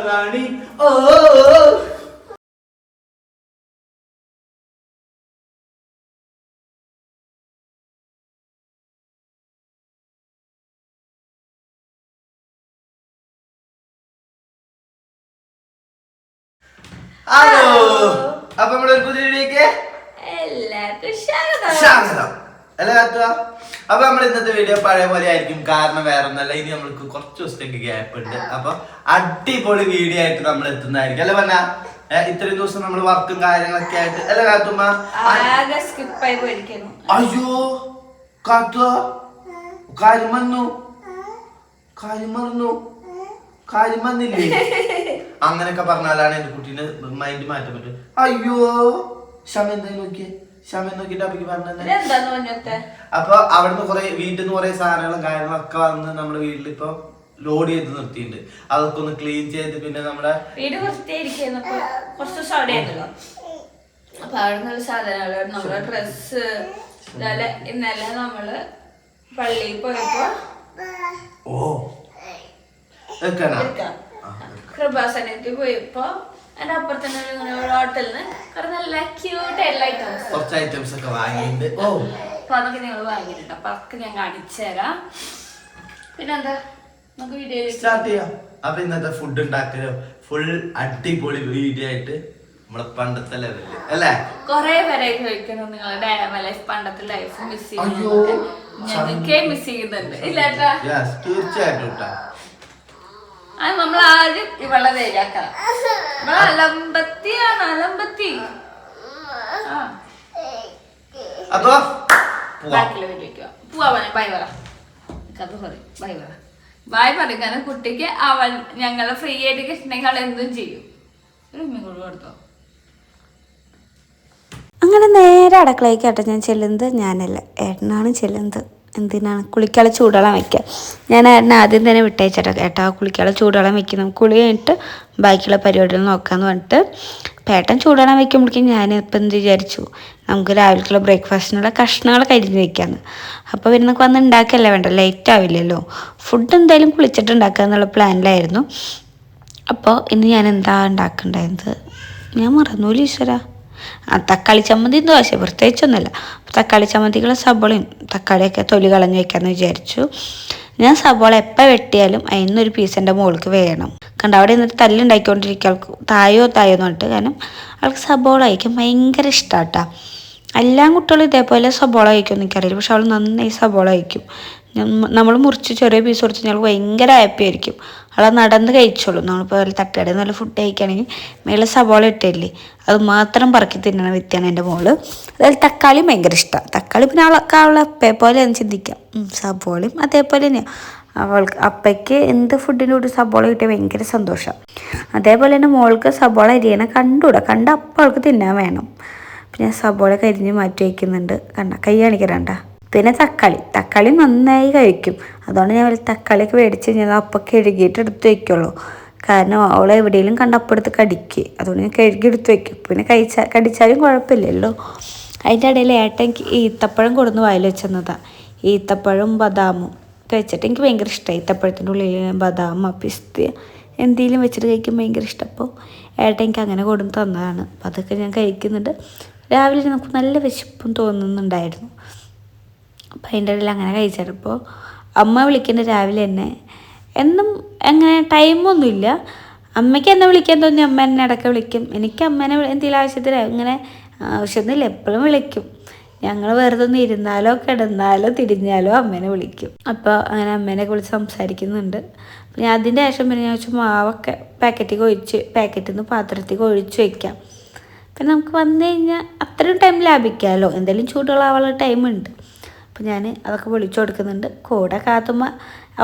റാണി ഓ hello, അപ്പൊ നമ്മുടെ ഒരു പുതിയ വീഡിയോക്ക് എല്ലാവർക്കും സ്വാഗതം. അല്ല കാത്തുവാ, അപ്പൊ നമ്മൾ ഇന്നത്തെ വീഡിയോ പഴയ പോലെ ആയിരിക്കും. കാരണം വേറെ ഒന്നല്ല, ഇനി നമ്മൾക്ക് കുറച്ച് ദിവസത്തേക്ക് ഗ്യാപ്പ് ഉണ്ട്. അപ്പൊ അടിപൊളി വീഡിയോ ആയിട്ട് നമ്മൾ എത്തുന്നതായിരിക്കും. അല്ല പറഞ്ഞ ഇത്രയും ദിവസം നമ്മൾ വർക്കും കാര്യങ്ങളൊക്കെ ആയിട്ട് അല്ല കാത്തുമ്മ. അയ്യോ കാത്തുവ, കാര്യം വന്നു, കാര്യം മറന്നു, കാര്യം വന്നില്ലേ? അങ്ങനെയൊക്കെ പറഞ്ഞാലാണ് എന്റെ കുട്ടീനെ മൈൻഡ് മാറ്റാൻ പറ്റും. അയ്യോ ക്ഷമ എന്തായാലും നോക്കിയേ, ക്ഷമ നോക്കിട്ട് അപ്പക്ക് പറഞ്ഞത്. അപ്പൊ അവിടുന്ന് കുറെ വീട്ടിൽ നിന്ന് കുറെ സാധനങ്ങളും കാര്യങ്ങളൊക്കെ വന്ന് നമ്മുടെ വീട്ടിൽ ഇപ്പൊ ലോഡ് ചെയ്ത് നിർത്തിയിട്ടുണ്ട്. അതൊക്കെ ഒന്ന് ക്ലീൻ ചെയ്ത് പിന്നെ നമ്മുടെ വീട് വൃത്തിയായിരിക്കുന്നു. കുറച്ച് ദിവസം അവിടെ ആയിരുന്നല്ലോ. അപ്പൊ അവിടെ സാധനങ്ങള് നമ്മളെ ഡ്രസ്സ് ഇന്നലെ നമ്മള് പള്ളിയിൽ പോയപ്പോ കൃപാസനത്തിൽ പോയപ്പോ എന്റെ അപ്പുറത്തന്നെ ഹോട്ടലിൽ നിന്ന് നല്ല ക്യൂട്ട് കുറച്ച് ഐറ്റംസ് ഒക്കെ വാങ്ങിയിട്ടുണ്ട്. അപ്പൊ അതൊക്കെ നിങ്ങൾ വാങ്ങിയിട്ടുണ്ട്. അപ്പൊ അതൊക്കെ ഞാൻ കാണിച്ചു തരാം. പിന്നെന്താ നമുക്ക് വീഡിയോ സ്റ്റാർട്ട് ചെയ്യാം. അപ്പൊ ഇന്നത്തെ ഫുഡ് ഉണ്ടാക്കലോ ഫുൾ അടിപൊളി വീഡിയോ ആയിട്ട് നമ്മളെ പണ്ടത്തെ ലെവലില് അല്ലേ. കൊറേ പേരായി ചോദിക്കുന്നു നിങ്ങളുടെ ലൈഫ് പണ്ടത്തെ ലൈഫ് മിസ് ചെയ്യുന്നുണ്ട്. ഞങ്ങൾക്ക് മിസ് ചെയ്യുന്നുണ്ട് ഇല്ലേട്ടാ? തീർച്ചയായിട്ടും കേട്ടോ. അത് നമ്മൾ ആദ്യം ഇവളെ നേരാക്കാം. അലമ്പത്തിയാണ് അലമ്പത്തി. അപ്പൊ ബായ് പറയുക കുട്ടിക്ക് അവൻ ഞങ്ങളെ ഫ്രീ ആയിട്ട് കിട്ടണമെങ്കിൽ എന്തും ചെയ്യും. ഒരു ഉമ്മ കൊടുത്തോ. അങ്ങനെ നേരെ അടുക്കളയ്ക്കാട്ടെ ഞാൻ ചെല്ലുന്നത്. ഞാനല്ല, ഏട്ടനാണ് ചെല്ലുന്നത്. എന്തിനാണ് കുളിക്കാളെ ചൂടുവെള്ളം വയ്ക്കുക. ഞാൻ ഏട്ടനെ ആദ്യം തന്നെ വിട്ടയച്ചേട്ടാ, ഏട്ടാ കുളിക്കാളെ ചൂടുവെള്ളം വയ്ക്കണം, കുളി കഴിഞ്ഞിട്ട് ബാക്കിയുള്ള പരിപാടികൾ നോക്കാമെന്ന് പറഞ്ഞിട്ട് ഏട്ടൻ ചൂടുവെള്ളം വയ്ക്കുമ്പോഴേക്കും ഞാൻ ഇപ്പം എന്ത് വിചാരിച്ചു, നമുക്ക് രാവിലേക്കുള്ള ബ്രേക്ക്ഫാസ്റ്റിനുള്ള കഷ്ണങ്ങൾ കരിഞ്ഞ് വയ്ക്കാമെന്ന്. അപ്പോൾ വരുന്നൊക്കെ വന്ന് ഉണ്ടാക്കുകയല്ലേ വേണ്ട, ലേറ്റ് ആവില്ലല്ലോ. ഫുഡ് എന്തായാലും കുളിച്ചിട്ട് ഉണ്ടാക്കുക എന്നുള്ള പ്ലാനിലായിരുന്നു. അപ്പോൾ ഇന്ന് ഞാൻ എന്താ ഉണ്ടാക്കേണ്ടത് ഞാൻ മറന്നൂല ഈശ്വര. തക്കാളി ചമ്മന്തി ദോശ പ്രത്യേകിച്ചൊന്നുമില്ല. തക്കാളി ചമ്മന്തിക്കുള്ള സബോളയും തക്കാളിയൊക്കെ തൊലി കളഞ്ഞ് വെക്കാമെന്ന് വിചാരിച്ചു. ഞാൻ സബോള എപ്പോൾ വെട്ടിയാലും അതിനൊരു പീസ് എൻ്റെ മോൾക്ക് വേണം. കണ്ട അവിടെ നിന്നിട്ട് തല്ലുണ്ടാക്കിക്കൊണ്ടിരിക്കുക ആൾക്ക് തായോ എന്ന് പറഞ്ഞിട്ട്. കാരണം അവൾക്ക് സബോള കഴിക്കാൻ ഭയങ്കര ഇഷ്ടമാട്ടാ. എല്ലാ കുട്ടികളും ഇതേപോലെ സബോള കഴിക്കുമെന്ന് എനിക്കറിയില്ല, പക്ഷെ അവൾ നന്നായി സബോള കഴിക്കും. നമ്മൾ മുറിച്ച് ചെറിയ പീസ് കൊടുത്ത് ഞങ്ങൾക്ക് ഭയങ്കര ഹാപ്പി ആയിരിക്കും. അവളെ നടന്ന് കഴിച്ചോളൂ. നമ്മളിപ്പോൾ തട്ടുകടയിൽ നല്ല ഫുഡ് കഴിക്കുകയാണെങ്കിൽ മേലെ സബോള ഇട്ടില്ലേ, അത് മാത്രം പറക്കി തിന്നണ വ്യക്തിയാണ് എൻ്റെ മോള്. അതായത് തക്കാളിയും ഭയങ്കര ഇഷ്ടമാണ്. തക്കാളി പിന്നെ അവളെ അപ്പയെ പോലെ ഒന്ന് ചിന്തിക്കാം. സബോളയും അതേപോലെ തന്നെയാണ്. അവൾക്ക് അപ്പയ്ക്ക് എന്ത് ഫുഡിൻ്റെ കൂടി സബോള കിട്ടിയാൽ ഭയങ്കര സന്തോഷമാണ്. അതേപോലെ തന്നെ മോൾക്ക് സബോള അരിയണ കണ്ട അപ്പം അവൾക്ക് തിന്നാൻ വേണം. പിന്നെ സബോള കരിഞ്ഞ് മാറ്റി വയ്ക്കുന്നുണ്ട്. കൈ കാണിക്കണ്ട. പിന്നെ തക്കാളി നന്നായി കഴിക്കും. അതുകൊണ്ട് ഞാൻ തക്കാളിയൊക്കെ മേടിച്ച് ഞാൻ അപ്പം കഴുകിയിട്ട് എടുത്ത് വയ്ക്കുള്ളൂ. കാരണം അവളെ എവിടെയെങ്കിലും കണ്ട അപ്പം എടുത്ത് കടിക്കുക. അതുകൊണ്ട് ഞാൻ കഴുകി എടുത്ത് വയ്ക്കും. പിന്നെ കടിച്ചാലും കുഴപ്പമില്ലല്ലോ. അതിൻ്റെ ഇടയിൽ ഏട്ടനിക്ക് ഈത്തപ്പഴം കൊടുന്ന് വായിൽ വെച്ചെന്നതാണ്. ഈത്തപ്പഴം ബദാമും ഒക്കെ വെച്ചിട്ട് എനിക്ക് ഭയങ്കര ഇഷ്ടമായി. ഈത്തപ്പഴത്തിൻ്റെ ഉള്ളിൽ ബദാമ പിസ്ത എന്തെങ്കിലും വെച്ചിട്ട് കഴിക്കാൻ ഭയങ്കര ഇഷ്ടം. അപ്പോൾ ഏട്ടനിക്ക് അങ്ങനെ കൊടുന്ന് തന്നതാണ്. അപ്പോൾ അതൊക്കെ ഞാൻ കഴിക്കുന്നുണ്ട്. രാവിലെ നമുക്ക് നല്ല വിശപ്പും തോന്നുന്നുണ്ടായിരുന്നു. അപ്പം അതിൻ്റെ ഇടയിൽ അങ്ങനെ കഴിച്ചപ്പോൾ അമ്മ വിളിക്കുന്ന രാവിലെ തന്നെ എന്നും അങ്ങനെ ടൈമൊന്നുമില്ല. അമ്മയ്ക്ക് എന്നെ വിളിക്കാൻ തോന്നി അമ്മ എന്നെ ഇടയ്ക്ക് വിളിക്കും. എനിക്ക് അമ്മേനെ എന്തെങ്കിലും ആവശ്യത്തിന് അങ്ങനെ ആവശ്യമൊന്നുമില്ല, എപ്പോഴും വിളിക്കും. ഞങ്ങൾ വെറുതെ ഒന്ന് ഇരുന്നാലോ കിടന്നാലോ തിരിഞ്ഞാലോ അമ്മേനെ വിളിക്കും. അപ്പോൾ അങ്ങനെ അമ്മേനെയൊക്കെ വിളിച്ച് സംസാരിക്കുന്നുണ്ട്. അപ്പം ഞാൻ അതിൻ്റെ ശേഷം പിന്നെ ഞാൻ വെച്ചാൽ മാവൊക്കെ പാക്കറ്റിൽ നിന്ന് പാത്രത്തിൽ ഒഴിച്ച് വയ്ക്കാം. പിന്നെ നമുക്ക് വന്നു കഴിഞ്ഞാൽ അത്രയും ടൈം ലാഭിക്കാമല്ലോ. എന്തെങ്കിലും ചൂടുകളാവാനുള്ള ടൈമുണ്ട്. അപ്പോൾ ഞാൻ അതൊക്കെ വിളിച്ചു കൊടുക്കുന്നുണ്ട്. കൂടെ കാത്തുമ്മ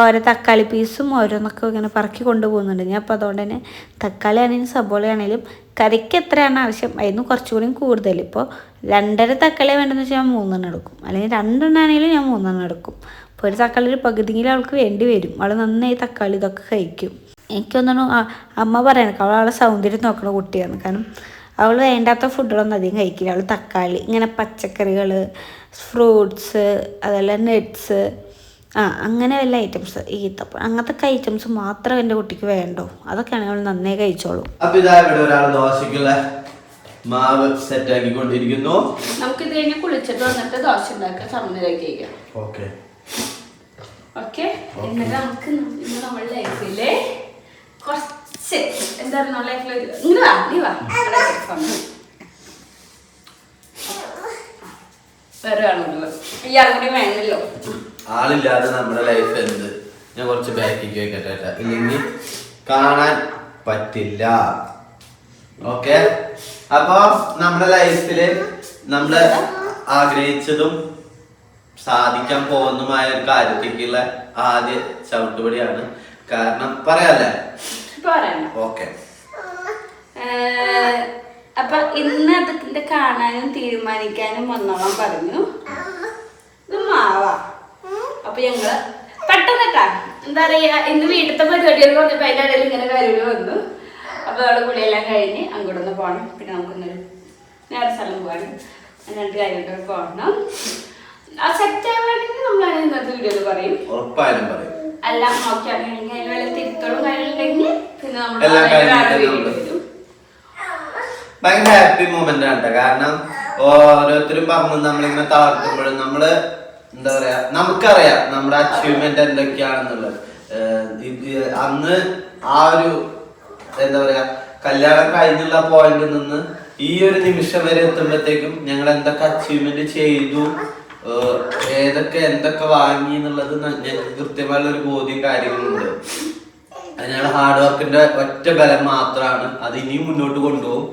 ഓരോ തക്കാളി പീസും ഓരോന്നൊക്കെ ഇങ്ങനെ പറക്കി കൊണ്ടുപോകുന്നുണ്ട്. ഞാൻ അപ്പോൾ അതുകൊണ്ട് തന്നെ തക്കാളി ആണെങ്കിലും സബോള ആണെങ്കിലും കറിക്ക് എത്രയാണ് ആവശ്യം അതിന് കുറച്ചുകൂടി കൂടുതൽ. ഇപ്പോൾ 2.5 തക്കാളി വേണ്ടെന്ന് വെച്ചാൽ ഞാൻ 3 എടുക്കും, അല്ലെങ്കിൽ 2 ആണെങ്കിലും ഞാൻ 3 എടുക്കും. അപ്പോൾ ഒരു തക്കാളി ഒരു പകുതിയെങ്കിലും അവൾക്ക് വേണ്ടി വരും. അവൾ നന്നായി തക്കാളി ഇതൊക്കെ കഴിക്കും. എനിക്കൊന്നും അമ്മ പറയണ അവളെ സൗന്ദര്യം നോക്കണ കുട്ടിയാണ്. കാരണം അവൾ വേണ്ടാത്ത ഫുഡുകളൊന്നും അധികം കഴിക്കില്ല. അവൾ തക്കാളി, ഇങ്ങനെ പച്ചക്കറികൾ, ഫ്രൂട്ട്സ്, അതുപോലെ നട്ട്സ്, അങ്ങനെ വല്ല ഐറ്റംസ്, ഈത്തപ്പഴം, അങ്ങനത്തെ ഐറ്റംസ് മാത്രം എൻ്റെ കുട്ടിക്ക് വേണ്ടോ. അതൊക്കെയാണെങ്കിൽ അവൾ നന്നായി കഴിച്ചോളൂ. അപ്പോൾ ഇതാ ഇവിടെ ഒരാൾ ദോശയ്ക്കുള്ള മാവ് സെറ്റ് ആക്കിക്കൊണ്ടിരിക്കുന്നു. നമുക്ക് ഇത് കഴിഞ്ഞ് കുളിച്ചിട്ട് വന്നിട്ട് ദോശ ഉണ്ടാക്കാൻ സമനിലേക്ക് കഴിക്കാം. ഓക്കെ. എന്നിട്ട് നമുക്ക് ഇന്ന് നമ്മുടെ ലൈഫിലെ കുറച്ച് എന്താ പറയുക, ലൈഫിൽ ഇങ്ങനെ വാ, നീ വാ, വേറെ ആളുണ്ടല്ലോ, ഇയാൾ കൂടി വേണമല്ലോ. ആളില്ലാതെ നമ്മുടെ ലൈഫ് എന്ത്? ഞാൻ കുറച്ച് ബാക്കിക്ക് വെക്കട്ടെ, ഇല്ലെങ്കിൽ കാണാൻ പറ്റില്ല. ഓക്കെ. അപ്പൊ നമ്മുടെ ലൈഫില് നമ്മള് ആഗ്രഹിച്ചതും സാധിക്കാൻ പോകുന്നതുമായ ഒരു കാര്യത്തേക്കുള്ള ആദ്യ ചവിട്ടുപടിയാണ്. കാരണം പറയാല്ലേ? ഓക്കെ. അപ്പൊ ഇന്ന് അതിന്റെ കാണാനും തീരുമാനിക്കാനും വന്നോളാൻ പറഞ്ഞു. ഇത് മാവാ. അപ്പൊ ഞങ്ങള് പെട്ടെന്നിട്ടാ എന്താ പറയാ, ഇന്ന് വീട്ടിലത്തെ പരിപാടികൾ വന്നപ്പോ അതിന്റെ ഇടയിൽ ഇങ്ങനെ കാര്യങ്ങൾ വന്നു. അപ്പൊ അവിടെ കുളിയെല്ലാം കഴിഞ്ഞ് അങ്ങോട്ടൊന്ന് പോകണം. പിന്നെ നമുക്കൊന്നൊരു നേരെ സ്ഥലം പോകാനും രണ്ട് കാര്യങ്ങൾ പോകണം. ആ സെറ്റ് ആവുകയാണെങ്കിൽ നമ്മളാണ് ഇന്നത്തെ വീഡിയോയിൽ പറയും. ഉറപ്പായും പറയും. എല്ലാം നോക്കിയാണെങ്കിൽ അതിന് വല്ല തിരുത്തലും കാര്യങ്ങളുണ്ടെങ്കിൽ പിന്നെ നമ്മൾ ഭയങ്കര ഹാപ്പി മൊമെന്റ് ആണ്. കാരണം ഓരോരുത്തരും പറഞ്ഞു നമ്മളിങ്ങനെ തളർത്തുമ്പോഴും നമ്മള് എന്താ പറയാ, നമുക്കറിയാം നമ്മുടെ അച്ചീവ്മെന്റ് എന്തൊക്കെയാണെന്നുള്ളത്. അന്ന് ആ ഒരു എന്താ പറയാ, കല്യാണം കഴിഞ്ഞുള്ള പോയിന്റിൽ നിന്ന് ഈ ഒരു നിമിഷം വരെ എത്തുമ്പോഴത്തേക്കും ഞങ്ങൾ എന്തൊക്കെ അച്ചീവ്മെന്റ് ചെയ്തു, എന്തൊക്കെ വാങ്ങി എന്നുള്ളത് ഞങ്ങൾക്ക് കൃത്യമായുള്ള ഒരു ബോധ്യം കാര്യങ്ങളുണ്ട്. അത് ഞങ്ങളുടെ ഹാർഡ് വർക്കിന്റെ ഒറ്റ ബലം മാത്രമാണ്. അത് ഇനിയും മുന്നോട്ട് കൊണ്ടുപോകും.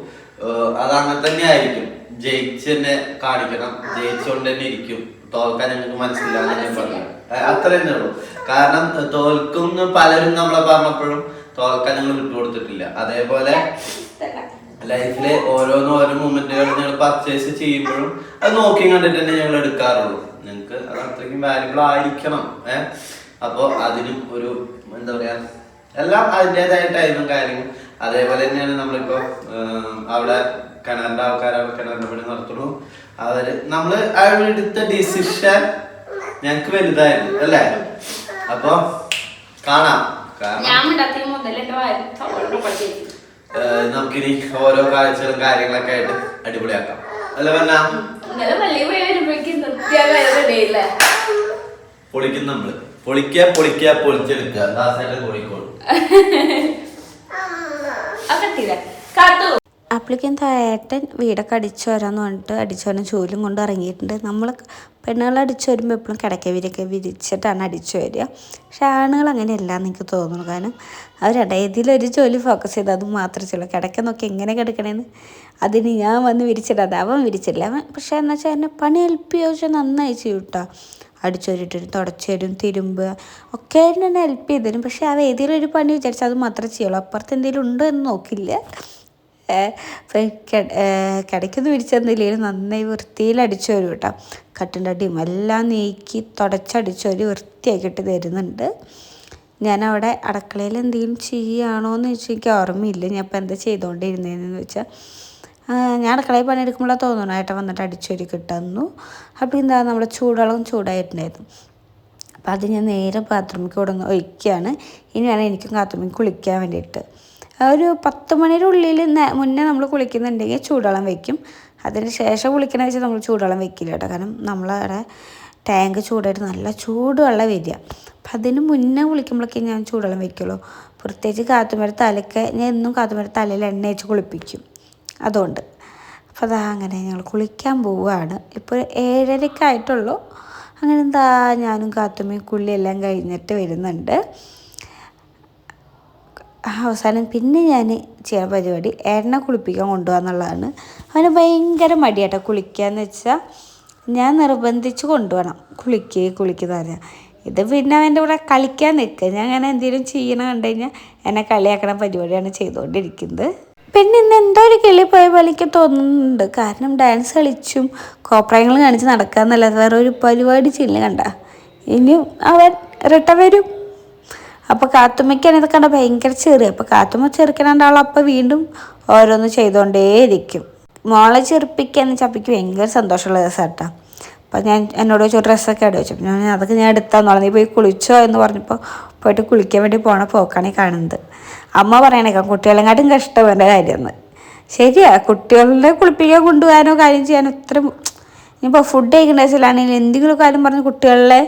അതങ്ങനെ തന്നെ ആയിരിക്കും. ജയിച്ച് തന്നെ കാണിക്കണം, ജയിച്ചുകൊണ്ട് തന്നെ ഇരിക്കും. തോൽക്കാൻ ഞങ്ങൾക്ക് മനസ്സിലാന്ന് ഞാൻ പറഞ്ഞു. അത്ര തന്നെ ഉള്ളൂ. കാരണം തോൽക്കുന്ന പലരും നമ്മളെ പറഞ്ഞപ്പോഴും തോൽക്കാൻ ഞങ്ങൾ വിട്ടുകൊടുത്തിട്ടില്ല. അതേപോലെ ലൈഫിലെ ഓരോ മൊമെന്റുകൾ ഞങ്ങൾ പർച്ചേസ് ചെയ്യുമ്പോഴും അത് നോക്കി കണ്ടിട്ട് തന്നെ ഞങ്ങൾ എടുക്കാറുള്ളൂ. ഞങ്ങൾക്ക് അത് അത്രയ്ക്കും വാല്യുബിൾ ആയിരിക്കണം. അപ്പോൾ അതിനും ഒരു എന്താ പറയാ, എല്ലാം അതിൻ്റെതായ ടൈമും കാര്യങ്ങളും. അതേപോലെ തന്നെയാണ് നമ്മളിപ്പോ അവിടെ കിണറിന്റെ ആൾക്കാരാണ് കിണറിന്റെ പണി നടത്തുള്ളൂ. നമ്മള് എടുത്ത ഡിസിഷൻ ഞങ്ങക്ക് വലുതായിരുന്നു അല്ലേ? അപ്പൊ കാണാം. നമുക്കിനി ഓരോ കാഴ്ചകളും കാര്യങ്ങളൊക്കെ ആയിട്ട് അടിപൊളിയാക്കാം അല്ല പറഞ്ഞ പൊളിക്കും. നമ്മള് പൊളിച്ചെടുക്കുക. കോഴിക്കോട് അപ്പോഴേക്കും ഏട്ടൻ വീടൊക്കെ അടിച്ചു വരാമെന്ന് പറഞ്ഞിട്ട് അടിച്ചു വരാൻ ജോലിയും കൊണ്ട് ഇറങ്ങിയിട്ടുണ്ട്. നമ്മൾ പെണ്ണുങ്ങൾ അടിച്ചു വരുമ്പോൾ എപ്പോഴും കിടക്കവിരൊക്കെ വിരിച്ചിട്ടാണ് അടിച്ചു വരിക. പക്ഷെ ആണുങ്ങൾ അങ്ങനെയല്ല എന്ന് എനിക്ക് തോന്നുന്നു. കാരണം അവരുടെ ഇതിലൊരു ജോലി ഫോക്കസ് ചെയ്ത് അത് മാത്രമേ ചെയ്യുള്ളൂ. കിടക്ക നോക്കി എങ്ങനെ കിടക്കണേന്ന് അതിന് ഞാൻ വന്ന് വിരിച്ചിടാതെ അവൻ വിരിച്ചില്ല. അവൻ പക്ഷേ എന്ന് വെച്ചാൽ എന്നെ പണി ഹെൽപ്പ് ചോദിച്ചാൽ നന്നായി ചെയ്യും കേട്ടോ. അടിച്ചൊരിട്ടും തുടച്ചരും തിരുമ്പുക ഒക്കെ എന്നെ ഹെൽപ്പ് ചെയ്തുതരും. പക്ഷേ അവ ഏതെങ്കിലും ഒരു പണി വിചാരിച്ചാൽ അത് മാത്രമേ ചെയ്യുള്ളൂ. അപ്പുറത്ത് എന്തെങ്കിലും ഉണ്ടോ എന്ന് നോക്കില്ല. കിടയ്ക്കൊന്നും വിരിച്ചെന്നില്ലെങ്കിലും നന്നായി വൃത്തിയിൽ അടിച്ചു വരും കേട്ടോ. കട്ടിൻ്റെ അടിയും എല്ലാം നീക്കി തുടച്ചടിച്ചൊരു വൃത്തിയാക്കിയിട്ട് തരുന്നുണ്ട്. ഞാനവിടെ അടുക്കളയിൽ എന്തെങ്കിലും ചെയ്യുകയാണോ എന്ന് ചോദിച്ചാൽ എനിക്ക് ഓർമ്മയില്ല. ഞാൻ ഇപ്പം എന്താ ചെയ്തുകൊണ്ടിരുന്നതെന്ന് വെച്ചാൽ ഞാൻ അടുക്കളയിൽ പണിയെടുക്കുമ്പോഴാണ് തോന്നുന്നു ഏട്ടൻ വന്നിട്ട് അടിച്ചൊരു കിട്ടുന്നു. അപ്പോൾ എന്താ നമ്മുടെ ചൂടുവെള്ളം ചൂടായിട്ടുണ്ടായിരുന്നു. അപ്പോൾ അത് ഞാൻ നേരെ ബാത്റൂമിൽ കൊടുന്ന് ഒഴിക്കുകയാണ്. ഇനി വേണം എനിക്കും ബാത്റൂമിൽ കുളിക്കാൻ വേണ്ടിയിട്ട്. ഒരു 10 മണിയുടെ ഉള്ളിൽ മുന്നേ നമ്മൾ കുളിക്കുന്നുണ്ടെങ്കിൽ ചൂടുവെള്ളം വയ്ക്കും. അതിന് ശേഷം കുളിക്കണ വെച്ചാൽ നമ്മൾ ചൂടുവെള്ളം വെക്കില്ല കേട്ടോ. കാരണം നമ്മളവിടെ ടാങ്ക് ചൂടായിട്ട് നല്ല ചൂടുവെള്ളം വരിക. അപ്പം അതിന് മുന്നേ കുളിക്കുമ്പോഴൊക്കെ ഞാൻ ചൂടുവെള്ളം വയ്ക്കുള്ളൂ. പ്രത്യേകിച്ച് കാത്തുമര തലയ്ക്ക് ഞാൻ എന്നും കാത്തുമര തലയിൽ എണ്ണ വെച്ച് കുളിപ്പിക്കും. അതുകൊണ്ട് അപ്പോൾ അതാ അങ്ങനെ ഞങ്ങൾ കുളിക്കാൻ പോവുകയാണ്. ഇപ്പോൾ 7:30 ആയിട്ടുള്ളൂ. അങ്ങനെ എന്താ ഞാനും കാത്തുമ്മയും കുളിയെല്ലാം കഴിഞ്ഞിട്ട് വരുന്നുണ്ട്. അവസാനം പിന്നെ ഞാൻ ചെയ്യുന്ന പരിപാടി ഏട്ടനെ കുളിപ്പിക്കാൻ കൊണ്ടുപോകാന്നുള്ളതാണ്. അവന് ഭയങ്കര മടിയാട്ടോ കുളിക്കാന്ന് വെച്ചാൽ. ഞാൻ നിർബന്ധിച്ച് കൊണ്ടുപോകണം കുളിക്കുന്ന പറഞ്ഞാൽ. ഇത് പിന്നെ അവൻ്റെ കൂടെ കളിക്കാൻ നിൽക്കുക. ഞാൻ അങ്ങനെ എന്തെങ്കിലും ചെയ്യണം കണ്ടു കഴിഞ്ഞാൽ എന്നെ കളിയാക്കണ പരിപാടിയാണ് ചെയ്തുകൊണ്ടിരിക്കുന്നത്. പിന്നെ ഇന്ന് എന്തോ ഒരു കിളി പോയ പോലെ എനിക്ക് തോന്നുന്നുണ്ട്. കാരണം ഡാൻസ് കളിച്ചും കോപ്രായങ്ങൾ കാണിച്ച് നടക്കാന്നല്ലാതെ വേറെ ഒരു പരിപാടി ചെയ്യില്ല കണ്ട. ഇനിയും അവൻ റിട്ട വരും. അപ്പോൾ കാത്തുമ്മയ്ക്കാണ് ഇത് കണ്ട ഭയങ്കര ചെറിയ. അപ്പോൾ കാത്തുമ്മ ചെറുക്കനാണ്ടാവും. അപ്പോൾ വീണ്ടും ഓരോന്ന് ചെയ്തുകൊണ്ടേയിരിക്കും. മോളെ ചെറുപ്പിക്കാന്ന് ചപ്പിക്ക് ഭയങ്കര സന്തോഷമുള്ള ദിവസം കേട്ടോ. അപ്പോൾ ഞാൻ എന്നോട് വെച്ചു ഡ്രസ്സൊക്കെ ഇട വെച്ചു. ഞാൻ അതൊക്കെ ഞാൻ എടുത്താന്ന് നീ പോയി കുളിച്ചോ എന്ന് പറഞ്ഞപ്പോൾ പോയിട്ട് കുളിക്കാൻ വേണ്ടി പോണ പോക്കാണ് ഈ കാണുന്നത്. അമ്മ പറയണേക്കാം കുട്ടികളെക്കാട്ടും കഷ്ടം എൻ്റെ കാര്യമെന്ന്. ശരിയാ, കുട്ടികളുടെ കുളിപ്പിക്കാൻ കൊണ്ടുപോകാനോ കാര്യം ചെയ്യാനോ ഇത്ര ഇനിയിപ്പോൾ ഫുഡ് കഴിക്കേണ്ട ദിവസത്തിലാണെങ്കിൽ എന്തെങ്കിലും കാര്യം പറഞ്ഞ് കുട്ടികളെ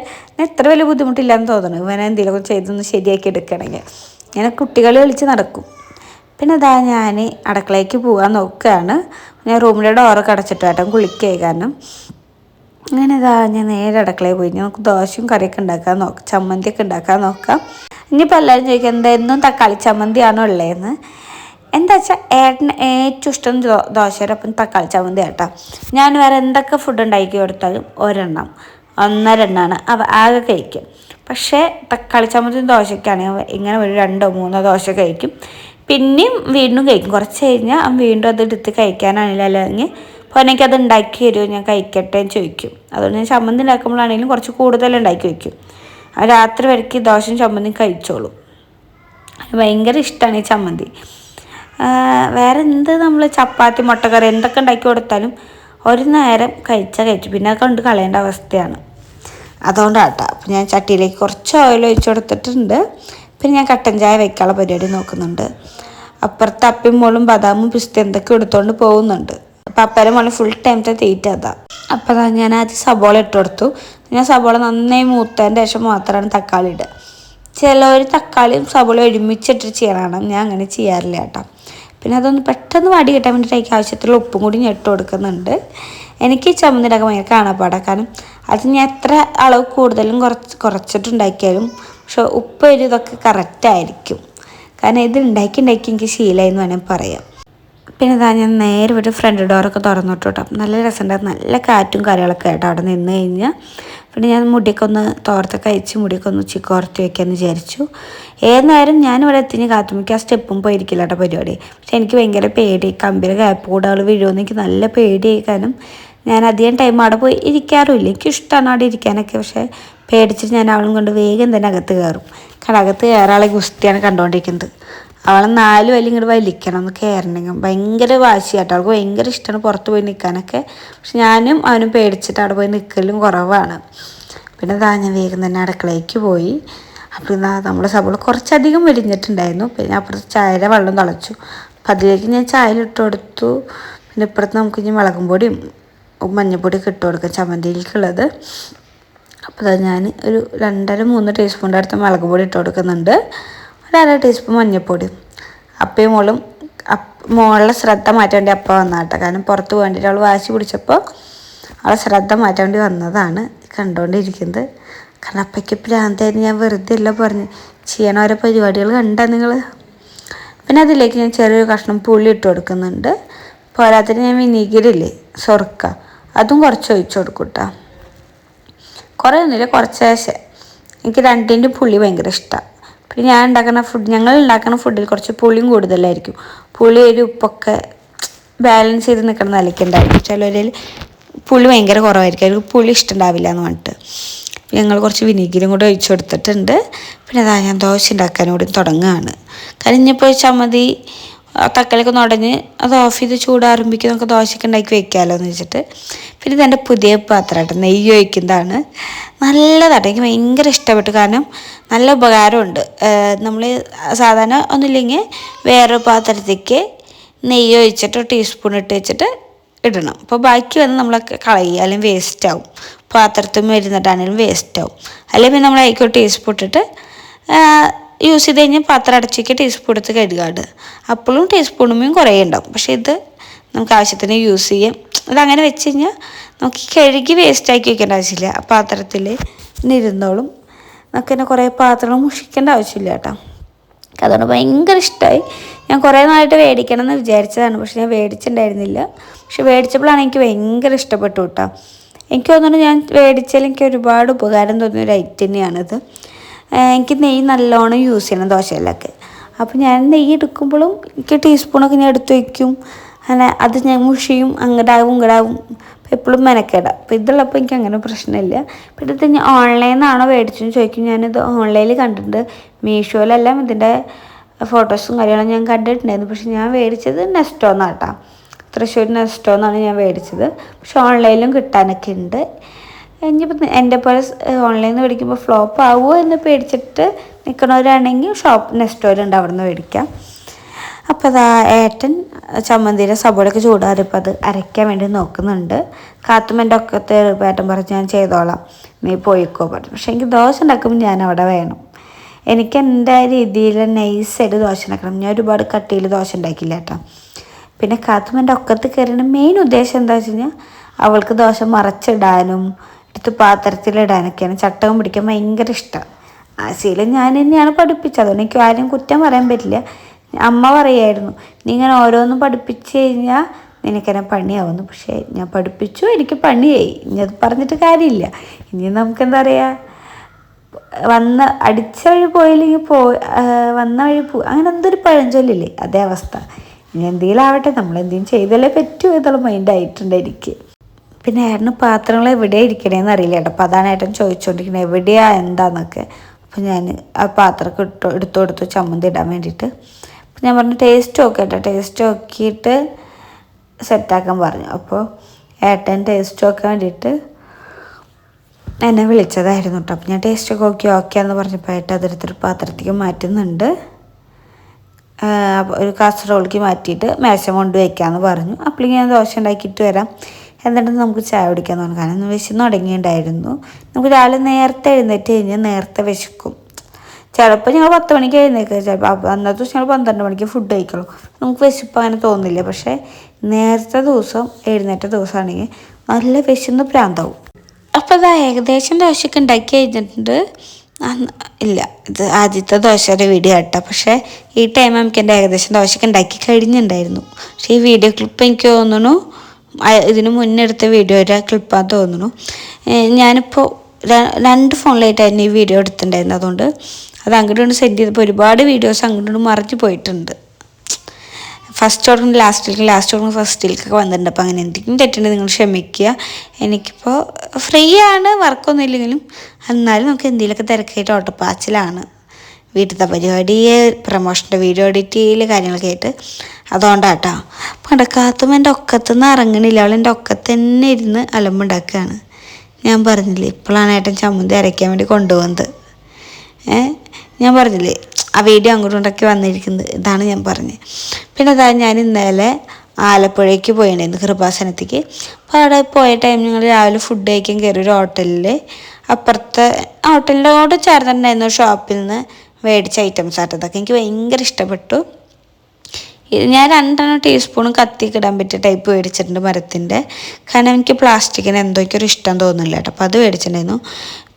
എത്ര വലിയ ബുദ്ധിമുട്ടില്ലാന്ന് തോന്നുന്നു. ഇവനെ എന്തെങ്കിലും ചെയ്തൊന്ന് ശരിയാക്കി എടുക്കണമെങ്കിൽ ഇങ്ങനെ കുട്ടികൾ കളിച്ച് നടക്കും. പിന്നെ ഇതാ ഞാൻ അടുക്കളയ്ക്ക് പോകാൻ നോക്കുകയാണ്. ഞാൻ റൂമിലെ ഡോറൊക്കെ അടച്ചിട്ട് കേട്ടോ കുളിക്കുക. കാരണം അങ്ങനെ ഇതാ ഞാൻ നേരെ അടുക്കളയിൽ പോയി നമുക്ക് ദോശയും കറിയൊക്കെ ഉണ്ടാക്കാൻ നോക്കാം, ചമ്മന്തിയൊക്കെ ഉണ്ടാക്കാൻ നോക്കാം. ഇനിയിപ്പോൾ എല്ലാവരും ചോദിക്കുക എന്താ തക്കാളി ചമ്മന്തിയാണോ ഉള്ളതെന്ന്. എന്താ വെച്ചാൽ ഏട്ടന് ഏറ്റവും ഇഷ്ടം ദോശയോടൊപ്പം തക്കാളി ചമ്മന്തി കേട്ടോ. ഞാൻ വേറെ എന്തൊക്കെ ഫുഡ് ഉണ്ടാക്കി കൊടുത്താലും ഒന്നരെണ്ണമാണ് ആകെ കഴിക്കും. പക്ഷേ തക്കാളി ചമ്മന്തി ദോശയ്ക്കാണെങ്കിൽ ഇങ്ങനെ ഒരു 2 or 3 ദോശ കഴിക്കും. പിന്നെയും വീണ്ടും കഴിക്കും. കുറച്ച് കഴിഞ്ഞാൽ വീണ്ടും അത് എടുത്ത് കഴിക്കാനാണെങ്കിലും അല്ലെങ്കിൽ അപ്പോൾ എനിക്കത് ഉണ്ടാക്കി തരുമോ ഞാൻ കഴിക്കട്ടെ എന്ന് ചോദിക്കും. അതുകൊണ്ട് ഞാൻ ചമ്മന്തി ഉണ്ടാക്കുമ്പോഴാണെങ്കിലും കുറച്ച് കൂടുതൽ ഉണ്ടാക്കി വയ്ക്കും. രാത്രി വരയ്ക്ക് ദോശയും ചമ്മന്തിയും കഴിച്ചോളും. ഭയങ്കര ഇഷ്ടമാണ് ഈ ചമ്മന്തി. വേറെ എന്ത് നമ്മൾ ചപ്പാത്തി മുട്ടക്കറി എന്തൊക്കെ ഉണ്ടാക്കി കൊടുത്താലും ഒരു നേരം കഴിച്ചു പിന്നെ അത് കൊണ്ട് കളയേണ്ട അവസ്ഥയാണ്. അതുകൊണ്ടാട്ടോ. അപ്പോൾ ഞാൻ ചട്ടിയിലേക്ക് കുറച്ച് ഓയിൽ ഒഴിച്ച് കൊടുത്തിട്ടുണ്ട്. പിന്നെ ഞാൻ കട്ടൻ ചായ വയ്ക്കാനുള്ള പരിപാടി നോക്കുന്നുണ്ട്. അപ്പുറത്ത് അപ്പയും മോളും ബദാമും പിസ്ത എന്തൊക്കെ എടുത്തുകൊണ്ട് പോകുന്നുണ്ട്. അപ്പം അപ്പേരെ മോളെ ഫുൾ ടൈമത്തെ തീറ്റ അതാ. അപ്പോൾ അതാ ഞാൻ ആദ്യം സബോള ഇട്ട് കൊടുത്തു. ഞാൻ സബോള നന്നായി മൂത്തതിൻ്റെ ശേഷം മാത്രമാണ് തക്കാളി ഇടുക. ചിലവർ തക്കാളിയും സബോള ഒരുമിച്ചിട്ട് ചെയ്യണം. ഞാൻ അങ്ങനെ ചെയ്യാറില്ല കേട്ടോ. പിന്നെ അതൊന്ന് പെട്ടെന്ന് വാടി കിട്ടാൻ വേണ്ടിയിട്ട് ആവശ്യത്തിലുള്ള ഉപ്പും കൂടി ഞാൻ ഇട്ട് കൊടുക്കുന്നുണ്ട്. എനിക്ക് ചമ്മന്തി ഉണ്ടാക്കാൻ ഭയങ്കര കാണാപ്പാടാണ്. കാരണം അത് ഞാൻ എത്ര അളവ് കൂടുതലും കുറച്ചിട്ടുണ്ടാക്കിയാലും പക്ഷെ ഉപ്പ് ഇതൊക്കെ കറക്റ്റായിരിക്കും. കാരണം ഇത് ഉണ്ടാക്കി എനിക്ക് ശീലമായി എന്ന് വേണമെങ്കിൽ പറയാം. പിന്നെ ഇതാ ഞാൻ നേരെ ഒരു ഫ്രണ്ട് ഡോറൊക്കെ തുറന്നിട്ട് കേട്ടോ. നല്ല രസമുണ്ടായിരുന്നു. നല്ല കാറ്റും കാര്യങ്ങളൊക്കെ ആയിട്ട് അവിടെ നിന്ന് കഴിഞ്ഞാൽ പിന്നെ ഞാൻ മുടിയൊക്കെ ഒന്ന് തോർത്തൊക്കെ അയച്ച് മുടിയൊക്കെ ഒന്ന് ചിക്കോർത്തി വയ്ക്കാമെന്ന് വിചാരിച്ചു. ഏത് നേരം ഞാനിവിടെ എത്തിഞ്ഞ് കാത്തുമ്പിക്ക് ആ സ്റ്റെപ്പും പോയിരിക്കില്ല കേട്ടോ പരിപാടി. പക്ഷെ എനിക്ക് ഭയങ്കര പേടി, കമ്പിയുടെ ഗ്യാപ്പ് കൂടെ അവൾ വീഴുമെന്ന് എനിക്ക് നല്ല പേടിയായി. കാരണം ഞാൻ അധികം ടൈം അവിടെ പോയി ഇരിക്കാറുമില്ല. എനിക്കിഷ്ടമാണ് അവിടെ ഇരിക്കാനൊക്കെ. പക്ഷേ പേടിച്ചിട്ട് ഞാൻ അവളും കൊണ്ട് വേഗം തന്നെ അകത്ത് കയറും. കാരണം അകത്ത് കയറാളെ ഗുസ്തിയാണ് കണ്ടുകൊണ്ടിരിക്കുന്നത്. അവളെ 4 വലി ഇങ്ങോട്ട് വലിക്കണം എന്ന് കയറണമെങ്കിൽ ഭയങ്കര വാശിയാട്ടോ. അവൾക്ക് ഭയങ്കര ഇഷ്ടമാണ് പുറത്ത് പോയി നിൽക്കാനൊക്കെ. പക്ഷെ ഞാനും അവനും പേടിച്ചിട്ട് അവിടെ പോയി നിൽക്കലും കുറവാണ്. പിന്നെ ഞാൻ വേഗം തന്നെ അടുക്കളയ്ക്ക് പോയി. അപ്പോൾ നമ്മുടെ സബോള കുറച്ചധികം വലിഞ്ഞിട്ടുണ്ടായിരുന്നു. പിന്നെ അപ്പുറത്ത് ചായയുടെ വെള്ളം തിളച്ചു. അപ്പം അതിലേക്ക് ഞാൻ ചായയിലിട്ട് കൊടുത്തു. പിന്നെ ഇപ്പുറത്ത് നമുക്ക് ഇനി മുളകും പൊടിയും മഞ്ഞൾപ്പൊടിയൊക്കെ ഇട്ട് കൊടുക്കാം ചമ്മന്തിയിലേക്കുള്ളത്. അപ്പോൾ ഞാൻ ഒരു 2-3 ടീസ്പൂണിൻ്റെ അടുത്ത് മുളക് പൊടി ഇട്ട് കൊടുക്കുന്നുണ്ട്. 1/2 ടീസ്പൂൺ മഞ്ഞൾപ്പൊടി. അപ്പയും മോളും മോളുടെ ശ്രദ്ധ മാറ്റാൻ വേണ്ടി അപ്പം വന്നാട്ടോ. കാരണം പുറത്ത് വേണ്ടിയിട്ട് അവൾ വാശി പിടിച്ചപ്പോൾ അവളെ ശ്രദ്ധ മാറ്റാൻ വേണ്ടി വന്നതാണ് കണ്ടുകൊണ്ടിരിക്കുന്നത്. കാരണം അപ്പയ്ക്ക് പ്രാന്തായിരുന്നു. ഞാൻ വെറുതെ അല്ല പറഞ്ഞ് ചെയ്യണ ഓരോ പരിപാടികൾ കണ്ടാ നിങ്ങൾ. പിന്നെ അതിലേക്ക് ഞാൻ ചെറിയൊരു കഷ്ണം പുളി ഇട്ട് കൊടുക്കുന്നുണ്ട്. പോരാത്തിന് ഞാൻ വിനീഗറില്ലേ സൊർക്ക അതും കുറച്ച് ഒഴിച്ച് കൊടുക്കും കേട്ടോ. കുറേ ഒന്നുമില്ല, കുറച്ച് ശേഷം. എനിക്ക് 2ൻ്റെ പുളി ഭയങ്കര ഇഷ്ടമാണ്. പിന്നെ ഞങ്ങൾ ഉണ്ടാക്കുന്ന ഫുഡിൽ കുറച്ച് പുളിയും കൂടുതലായിരിക്കും. പുളി ഒരു ഉപ്പൊക്കെ ബാലൻസ് ചെയ്ത് നിൽക്കണം നിലയ്ക്കുണ്ടായിരിക്കും. ചിലരിൽ പുളി ഭയങ്കര കുറവായിരിക്കും. അവർക്ക് പുളി ഇഷ്ടമുണ്ടാവില്ല എന്ന് പറഞ്ഞിട്ട് ഞങ്ങൾ കുറച്ച് വിനീഗറും കൂടെ ഒഴിച്ച് കൊടുത്തിട്ടുണ്ട്. പിന്നെ ഞാൻ ദോശ ഉണ്ടാക്കാൻ കൂടി തുടങ്ങുകയാണ്. കാരണം ഇനിയിപ്പോൾ ചമ്മന്തി തക്കാളിയൊക്കെ നുടഞ്ഞ് അത് ഓഫ് ചെയ്ത് ചൂടാറുമ്പിക്ക് നമുക്ക് ദോശയൊക്കെ ഉണ്ടാക്കി വെക്കാമല്ലോ എന്ന് വെച്ചിട്ട്. പിന്നെ ഇതെൻ്റെ പുതിയ പാത്രമായിട്ട് നെയ്യ് ഒഴിക്കുന്നതാണ്. നല്ലതാട്ടോ, എനിക്ക് ഭയങ്കര ഇഷ്ടപ്പെട്ടു. കാരണം നല്ല ഉപകാരമുണ്ട്. നമ്മൾ സാധാരണ ഒന്നുമില്ലെങ്കിൽ വേറൊരു പാത്രത്തേക്ക് നെയ്യ് ഒഴിച്ചിട്ട് ടീസ്പൂൺ ഇട്ട് വെച്ചിട്ട് ഇടണം. അപ്പോൾ ബാക്കി വന്ന് നമ്മളൊക്കെ കളയുക, അല്ലെങ്കിൽ വേസ്റ്റ് ആവും. പാത്രത്തിൽ വരുന്നിട്ടാണെങ്കിലും വേസ്റ്റ് ആവും. അല്ലെങ്കിൽ പിന്നെ നമ്മൾ അതിലേക്ക് ടീസ്പൂൺ ഇട്ടിട്ട് യൂസ് ചെയ്ത് കഴിഞ്ഞാൽ പാത്രം അടച്ചേക്ക് ടീസ്പൂൺ എടുത്ത് കഴുകാട്. അപ്പോഴും ടീസ്പൂണും കുറേ ഉണ്ടാവും. പക്ഷേ ഇത് നമുക്ക് ആവശ്യത്തിന് യൂസ് ചെയ്യാം. അതങ്ങനെ വെച്ച് കഴിഞ്ഞാൽ നമുക്ക് കഴുകി വേസ്റ്റാക്കി വെക്കേണ്ട ആവശ്യമില്ല. ആ പാത്രത്തിൽ ഇരുന്നോളും. നമുക്ക് തന്നെ കുറേ പാത്രങ്ങൾ മുഷിക്കേണ്ട ആവശ്യമില്ല കേട്ടോ. അതുകൊണ്ട് ഭയങ്കര ഇഷ്ടമായി. ഞാൻ കുറേ നാളായിട്ട് മേടിക്കണം എന്ന് വിചാരിച്ചതാണ്. പക്ഷെ ഞാൻ മേടിച്ചിട്ടുണ്ടായിരുന്നില്ല. പക്ഷെ മേടിച്ചപ്പോഴാണ് എനിക്ക് ഭയങ്കര ഇഷ്ടപ്പെട്ടു കേട്ടോ. എനിക്ക് തോന്നുന്നു ഞാൻ മേടിച്ചാൽ എനിക്ക് ഒരുപാട് ഉപകാരം തോന്നിയൊരു ഐറ്റം തന്നെയാണിത്. എനിക്ക് നെയ്യ് നല്ലോണം യൂസ് ചെയ്യണം ദോശയിലൊക്കെ. അപ്പോൾ ഞാൻ നെയ്യ് എടുക്കുമ്പോഴും എനിക്ക് ടീസ്പൂണൊക്കെ ഞാൻ എടുത്ത് വയ്ക്കും. അങ്ങനെ അത് ഞാൻ മുഷിയും അങ്ങടാവും ഇങ്ങടാവും. അപ്പോൾ എപ്പോഴും മെനക്കേടാം. അപ്പോൾ ഇതുള്ളപ്പോൾ എനിക്ക് അങ്ങനെ പ്രശ്നമില്ല. പിന്നെ ഇത് ഞാൻ ഓൺലൈനിൽ നിന്നാണോ മേടിച്ചെന്ന് ചോദിക്കും. ഞാനിത് ഓൺലൈനിൽ കണ്ടിട്ടുണ്ട്, മീഷോയിലെല്ലാം ഇതിൻ്റെ ഫോട്ടോസും കാര്യങ്ങളും ഞാൻ കണ്ടിട്ടുണ്ടായിരുന്നു. പക്ഷെ ഞാൻ മേടിച്ചത് നെസ്റ്റോ എന്നാട്ടോ, തൃശ്ശൂർ നെസ്റ്റോ എന്നാണ് ഞാൻ മേടിച്ചത്. പക്ഷെ ഓൺലൈനിലും കിട്ടാനൊക്കെ ഉണ്ട്. ഇനിയിപ്പോൾ എൻ്റെ പോലെ ഓൺലൈനിൽ നിന്ന് മേടിക്കുമ്പോൾ ഫ്ലോപ്പ് ആവുമോ എന്ന് പേടിച്ചിട്ട് നിൽക്കണവരാണെങ്കിൽ നെസ്റ്റോയിലുണ്ട്, അവിടെ നിന്ന് മേടിക്കാം. അപ്പോൾ അതാ ഏട്ടൻ ചമ്മന്തിയുടെ സബോളയൊക്കെ ചൂടാറിപ്പോൾ അത് അരയ്ക്കാൻ വേണ്ടി നോക്കുന്നുണ്ട്. കാത്തുമ്മൻ്റെ ഒക്കത്തെ ഏട്ടൻ പറഞ്ഞ് ഞാൻ ചെയ്തോളാം, നീ പോയിക്കോ പറഞ്ഞു. പക്ഷേ എനിക്ക് ദോശ ഉണ്ടാക്കുമ്പോൾ ഞാൻ അവിടെ വേണം. എനിക്ക് എൻ്റെ രീതിയിൽ നൈസായിട്ട് ദോശ ഉണ്ടാക്കണം. ഞാൻ ഒരുപാട് കട്ടിയിൽ ദോശ ഉണ്ടാക്കില്ല കേട്ടോ. പിന്നെ കാത്തുമ്മൻ്റെ ഒക്കത്ത് കയറുന്ന മെയിൻ ഉദ്ദേശം എന്താ വെച്ച് കഴിഞ്ഞാൽ അവൾക്ക് ദോശ മറച്ചിടാനും എടുത്ത് പാത്രത്തിലിടാനൊക്കെയാണ്. ചട്ടകം പിടിക്കാൻ ഭയങ്കര ഇഷ്ടമാണ്. ആ ശീലം ഞാൻ തന്നെയാണ് പഠിപ്പിച്ചത്. അതുകൊണ്ട് എനിക്ക് ആരും കുറ്റം പറയാൻ പറ്റില്ല. അമ്മ പറയായിരുന്നു, നീ ഇങ്ങനെ ഓരോന്നും പഠിപ്പിച്ച് കഴിഞ്ഞാൽ നിനക്കെന്നെ പണിയാവുന്നു. പക്ഷേ ഞാൻ പഠിപ്പിച്ചു, എനിക്ക് പണിയായി. ഇനി അത് പറഞ്ഞിട്ട് കാര്യമില്ല. ഇനി നമുക്കെന്താ പറയുക, വന്ന അടിച്ച വഴി പോയില്ലെങ്കിൽ വന്ന വഴി അങ്ങനെ എന്തൊരു പഴഞ്ചൊല്ലില്ലേ, അതേ അവസ്ഥ. ഇനി എന്തെങ്കിലും ആവട്ടെ, നമ്മളെന്തെങ്കിലും ചെയ്താലേ പറ്റൂ എന്നുള്ള മൈൻഡായിട്ടുണ്ട് എനിക്ക്. പിന്നെ ഏട്ടന് പാത്രങ്ങൾ എവിടെയാണ് ഇരിക്കണേന്ന് അറിയില്ല കേട്ടോ. അപ്പോൾ അതാണ് ഏട്ടൻ ചോദിച്ചുകൊണ്ടിരിക്കുന്നത് എവിടെയാ എന്താന്നൊക്കെ. അപ്പോൾ ഞാൻ ആ പാത്രമൊക്കെ എടുത്തു കൊടുത്തു ചമ്മന്തി ഇടാൻ വേണ്ടിയിട്ട്. അപ്പോൾ ഞാൻ പറഞ്ഞു ടേസ്റ്റ് നോക്കട്ടെ, ടേസ്റ്റ് നോക്കിയിട്ട് സെറ്റാക്കാൻ പറഞ്ഞു. അപ്പോൾ ഏട്ടൻ ടേസ്റ്റ് നോക്കാൻ വേണ്ടിയിട്ട് എന്നെ വിളിച്ചതായിരുന്നു കേട്ടോ. അപ്പോൾ ഞാൻ ടേസ്റ്റൊക്കെ ഓക്കെ എന്ന് പറഞ്ഞപ്പോൾ ഏട്ടൻ അതെടുത്തൊരു പാത്രത്തേക്ക് മാറ്റുന്നുണ്ട്. ഒരു കാസറോളിലേക്ക് മാറ്റിയിട്ട് മേശ കൊണ്ട് വയ്ക്കാമെന്ന് പറഞ്ഞു. അപ്പോൾ ഞാൻ ദോശ ഉണ്ടാക്കിയിട്ട് വരാം, എന്നിട്ട് നമുക്ക് ചായ കുടിക്കാമെന്ന് പറഞ്ഞു. കാരണം ഇന്ന് വിശന്ന് തുടങ്ങിയിട്ടുണ്ടായിരുന്നു. നമുക്ക് രാവിലെ നേരത്തെ എഴുന്നേറ്റ് കഴിഞ്ഞാൽ നേരത്തെ വിശക്കും. ചിലപ്പോൾ ഞങ്ങൾ 10 മണിക്ക് എഴുന്നേക്കുക, ചിലപ്പോൾ അന്നത്തെ ദിവസം ഞങ്ങൾ 12 മണിക്ക് ഫുഡ് കഴിക്കുള്ളൂ. നമുക്ക് വിശപ്പ് അങ്ങനെ തോന്നില്ല. പക്ഷേ നേരത്തെ ദിവസം എഴുന്നേറ്റ ദിവസമാണെങ്കിൽ നല്ല വിശന്ന് പ്രാന്താവും. അപ്പോൾ അത് ഏകദേശം ദോശയൊക്കെ ഉണ്ടാക്കി കഴിഞ്ഞിട്ടുണ്ട്. ഇല്ല, ഇത് ആദ്യത്തെ ദോശയുടെ വീഡിയോ കേട്ടോ. പക്ഷേ ഈ ടൈം നമുക്ക് എൻ്റെ ഏകദേശം ദോശയൊക്കെ ഉണ്ടാക്കി കഴിഞ്ഞിട്ടുണ്ടായിരുന്നു. പക്ഷേ ഈ വീഡിയോ ക്ലിപ്പ് എനിക്ക് തോന്നുന്നു ഇതിന് മുന്നേ എടുത്ത വീഡിയോയുടെ ക്ലിപ്പാന്ന് തോന്നുന്നു. ഞാനിപ്പോൾ 2 ഫോണിലായിട്ടായിരുന്നു ഈ വീഡിയോ എടുത്തിട്ടുണ്ടായിരുന്നു. അതുകൊണ്ട് അത് അങ്ങോട്ട് സെൻഡ് ചെയ്തപ്പോൾ ഒരുപാട് വീഡിയോസ് അങ്ങോട്ട് മറിഞ്ഞു പോയിട്ടുണ്ട്. ഫസ്റ്റ് ഓർഡർ ലാസ്റ്റ് ഓർഡർ ഫസ്റ്റിലേക്കൊക്കെ വന്നിട്ടുണ്ട്. അപ്പോൾ അങ്ങനെ എന്തെങ്കിലും തെറ്റുണ്ടെങ്കിൽ നിങ്ങൾ ക്ഷമിക്കുക. എനിക്കിപ്പോൾ ഫ്രീ ആണ്, വർക്കൊന്നും ഇല്ലെങ്കിലും എന്നാലും നമുക്ക് എന്തെങ്കിലുമൊക്കെ തിരക്കായിട്ട് ഓട്ടപ്പാച്ചിലാണ്. വീട്ടിലത്തെ പരിപാടി, പ്രമോഷൻ്റെ വീഡിയോ എഡിറ്റ് ചെയ്യൽ കാര്യങ്ങളൊക്കെ ആയിട്ട്. അതുകൊണ്ടാട്ടോ. അപ്പോൾ കാത്തുമ്പോൾ എൻ്റെ ഒക്കത്തുനിന്ന് ഇറങ്ങണില്ല. അവൾ എൻ്റെ ഒക്കത്ത് തന്നെ ഇരുന്ന് അലമ്പുണ്ടാക്കുകയാണ്. ഞാൻ പറഞ്ഞില്ലേ ഇപ്പോഴാണ് ഏട്ടൻ ചമ്മന്തി അരയ്ക്കാൻ വേണ്ടി കൊണ്ടുപോകുന്നത്. ഞാൻ പറഞ്ഞില്ലേ ആ വീഡിയോ അങ്ങോട്ടും ഉണ്ടാക്കി വന്നിരിക്കുന്നത്, ഇതാണ് ഞാൻ പറഞ്ഞത്. പിന്നെ അതാ ഞാൻ ഇന്നലെ ആലപ്പുഴയ്ക്ക് പോയിട്ടുണ്ടായിരുന്നു, കൃപാസനത്തേക്ക്. അപ്പോൾ അവിടെ പോയ ടൈം ഞങ്ങൾ രാവിലെ ഫുഡ് കഴിക്കാൻ കയറി ഒരു ഹോട്ടലിൽ. അപ്പുറത്തെ ഹോട്ടലിനോട് ചേർന്നിട്ടുണ്ടായിരുന്നു ഷോപ്പിൽ നിന്ന് മേടിച്ച ഐറ്റംസ് ആയിട്ട്. അതൊക്കെ എനിക്ക് ഭയങ്കര ഇഷ്ടപ്പെട്ടു. ഞാൻ 2 ടീസ്പൂണും കത്തിക്ക് ഇടാൻ പറ്റിയ ടൈപ്പ് മേടിച്ചിട്ടുണ്ട് മരത്തിൻ്റെ. കാരണം എനിക്ക് പ്ലാസ്റ്റിക്കിന് എന്തൊക്കെയൊരു ഇഷ്ടം തോന്നുന്നില്ല കേട്ടോ. അപ്പോൾ അത് മേടിച്ചിട്ടുണ്ടായിരുന്നു.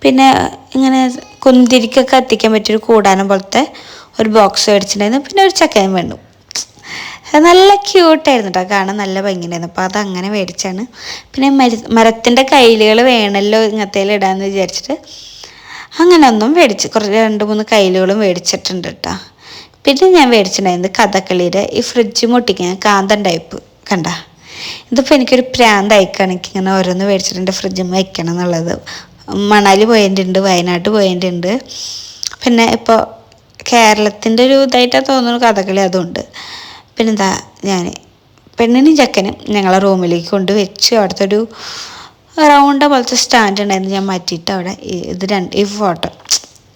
പിന്നെ ഇങ്ങനെ കുന്തിരിക്കൊക്കെ കത്തിക്കാൻ പറ്റിയൊരു കൂടാനം പോലത്തെ ഒരു ബോക്സ് മേടിച്ചിട്ടുണ്ടായിരുന്നു. പിന്നെ ഒരു ചക്കയും വേണ്ടു. നല്ല ക്യൂട്ടായിരുന്നു കേട്ടോ, കാണാൻ നല്ല ഭംഗിയുണ്ടായിരുന്നു. അപ്പോൾ അതങ്ങനെ മേടിച്ചാണ്. പിന്നെ മരത്തിൻ്റെ കയ്യിലുകൾ വേണമല്ലോ ഇങ്ങനത്തേൽ ഇടാമെന്ന് വിചാരിച്ചിട്ട് അങ്ങനെ ഒന്നും മേടിച്ച് 2-3 കയ്യിലുകളും മേടിച്ചിട്ടുണ്ട് കേട്ടോ. പിന്നെ ഞാൻ മേടിച്ചിട്ടുണ്ടായിരുന്നു കഥകളിയുടെ ഈ ഫ്രിഡ്ജ് മുട്ടിക്കാൻ കാന്തൻ ടൈപ്പ്. കണ്ട, ഇതിപ്പോൾ എനിക്കൊരു പ്രാന്തായിക്കാണ്. എനിക്കിങ്ങനെ ഓരോന്ന് മേടിച്ചിട്ടുണ്ട് ഫ്രിഡ്ജിൽ വയ്ക്കണം എന്നുള്ളത്. മണാലി പോയിട്ടുണ്ട്, വയനാട് പോയിട്ടുണ്ട്. പിന്നെ ഇപ്പോൾ കേരളത്തിൻ്റെ ഒരു ഇതായിട്ടാണ് തോന്നുന്നു കഥകളി, അതുകൊണ്ട്. പിന്നെന്താ ഞാൻ പെണ്ണിനും ചക്കനും ഞങ്ങളെ റൂമിലേക്ക് കൊണ്ട് വെച്ച് അവിടുത്തെ ഒരു റൗണ്ട പോലത്തെ സ്റ്റാൻഡ് ഉണ്ടായിരുന്നു. ഞാൻ മാറ്റിയിട്ട് അവിടെ ഈ ഫോട്ടോ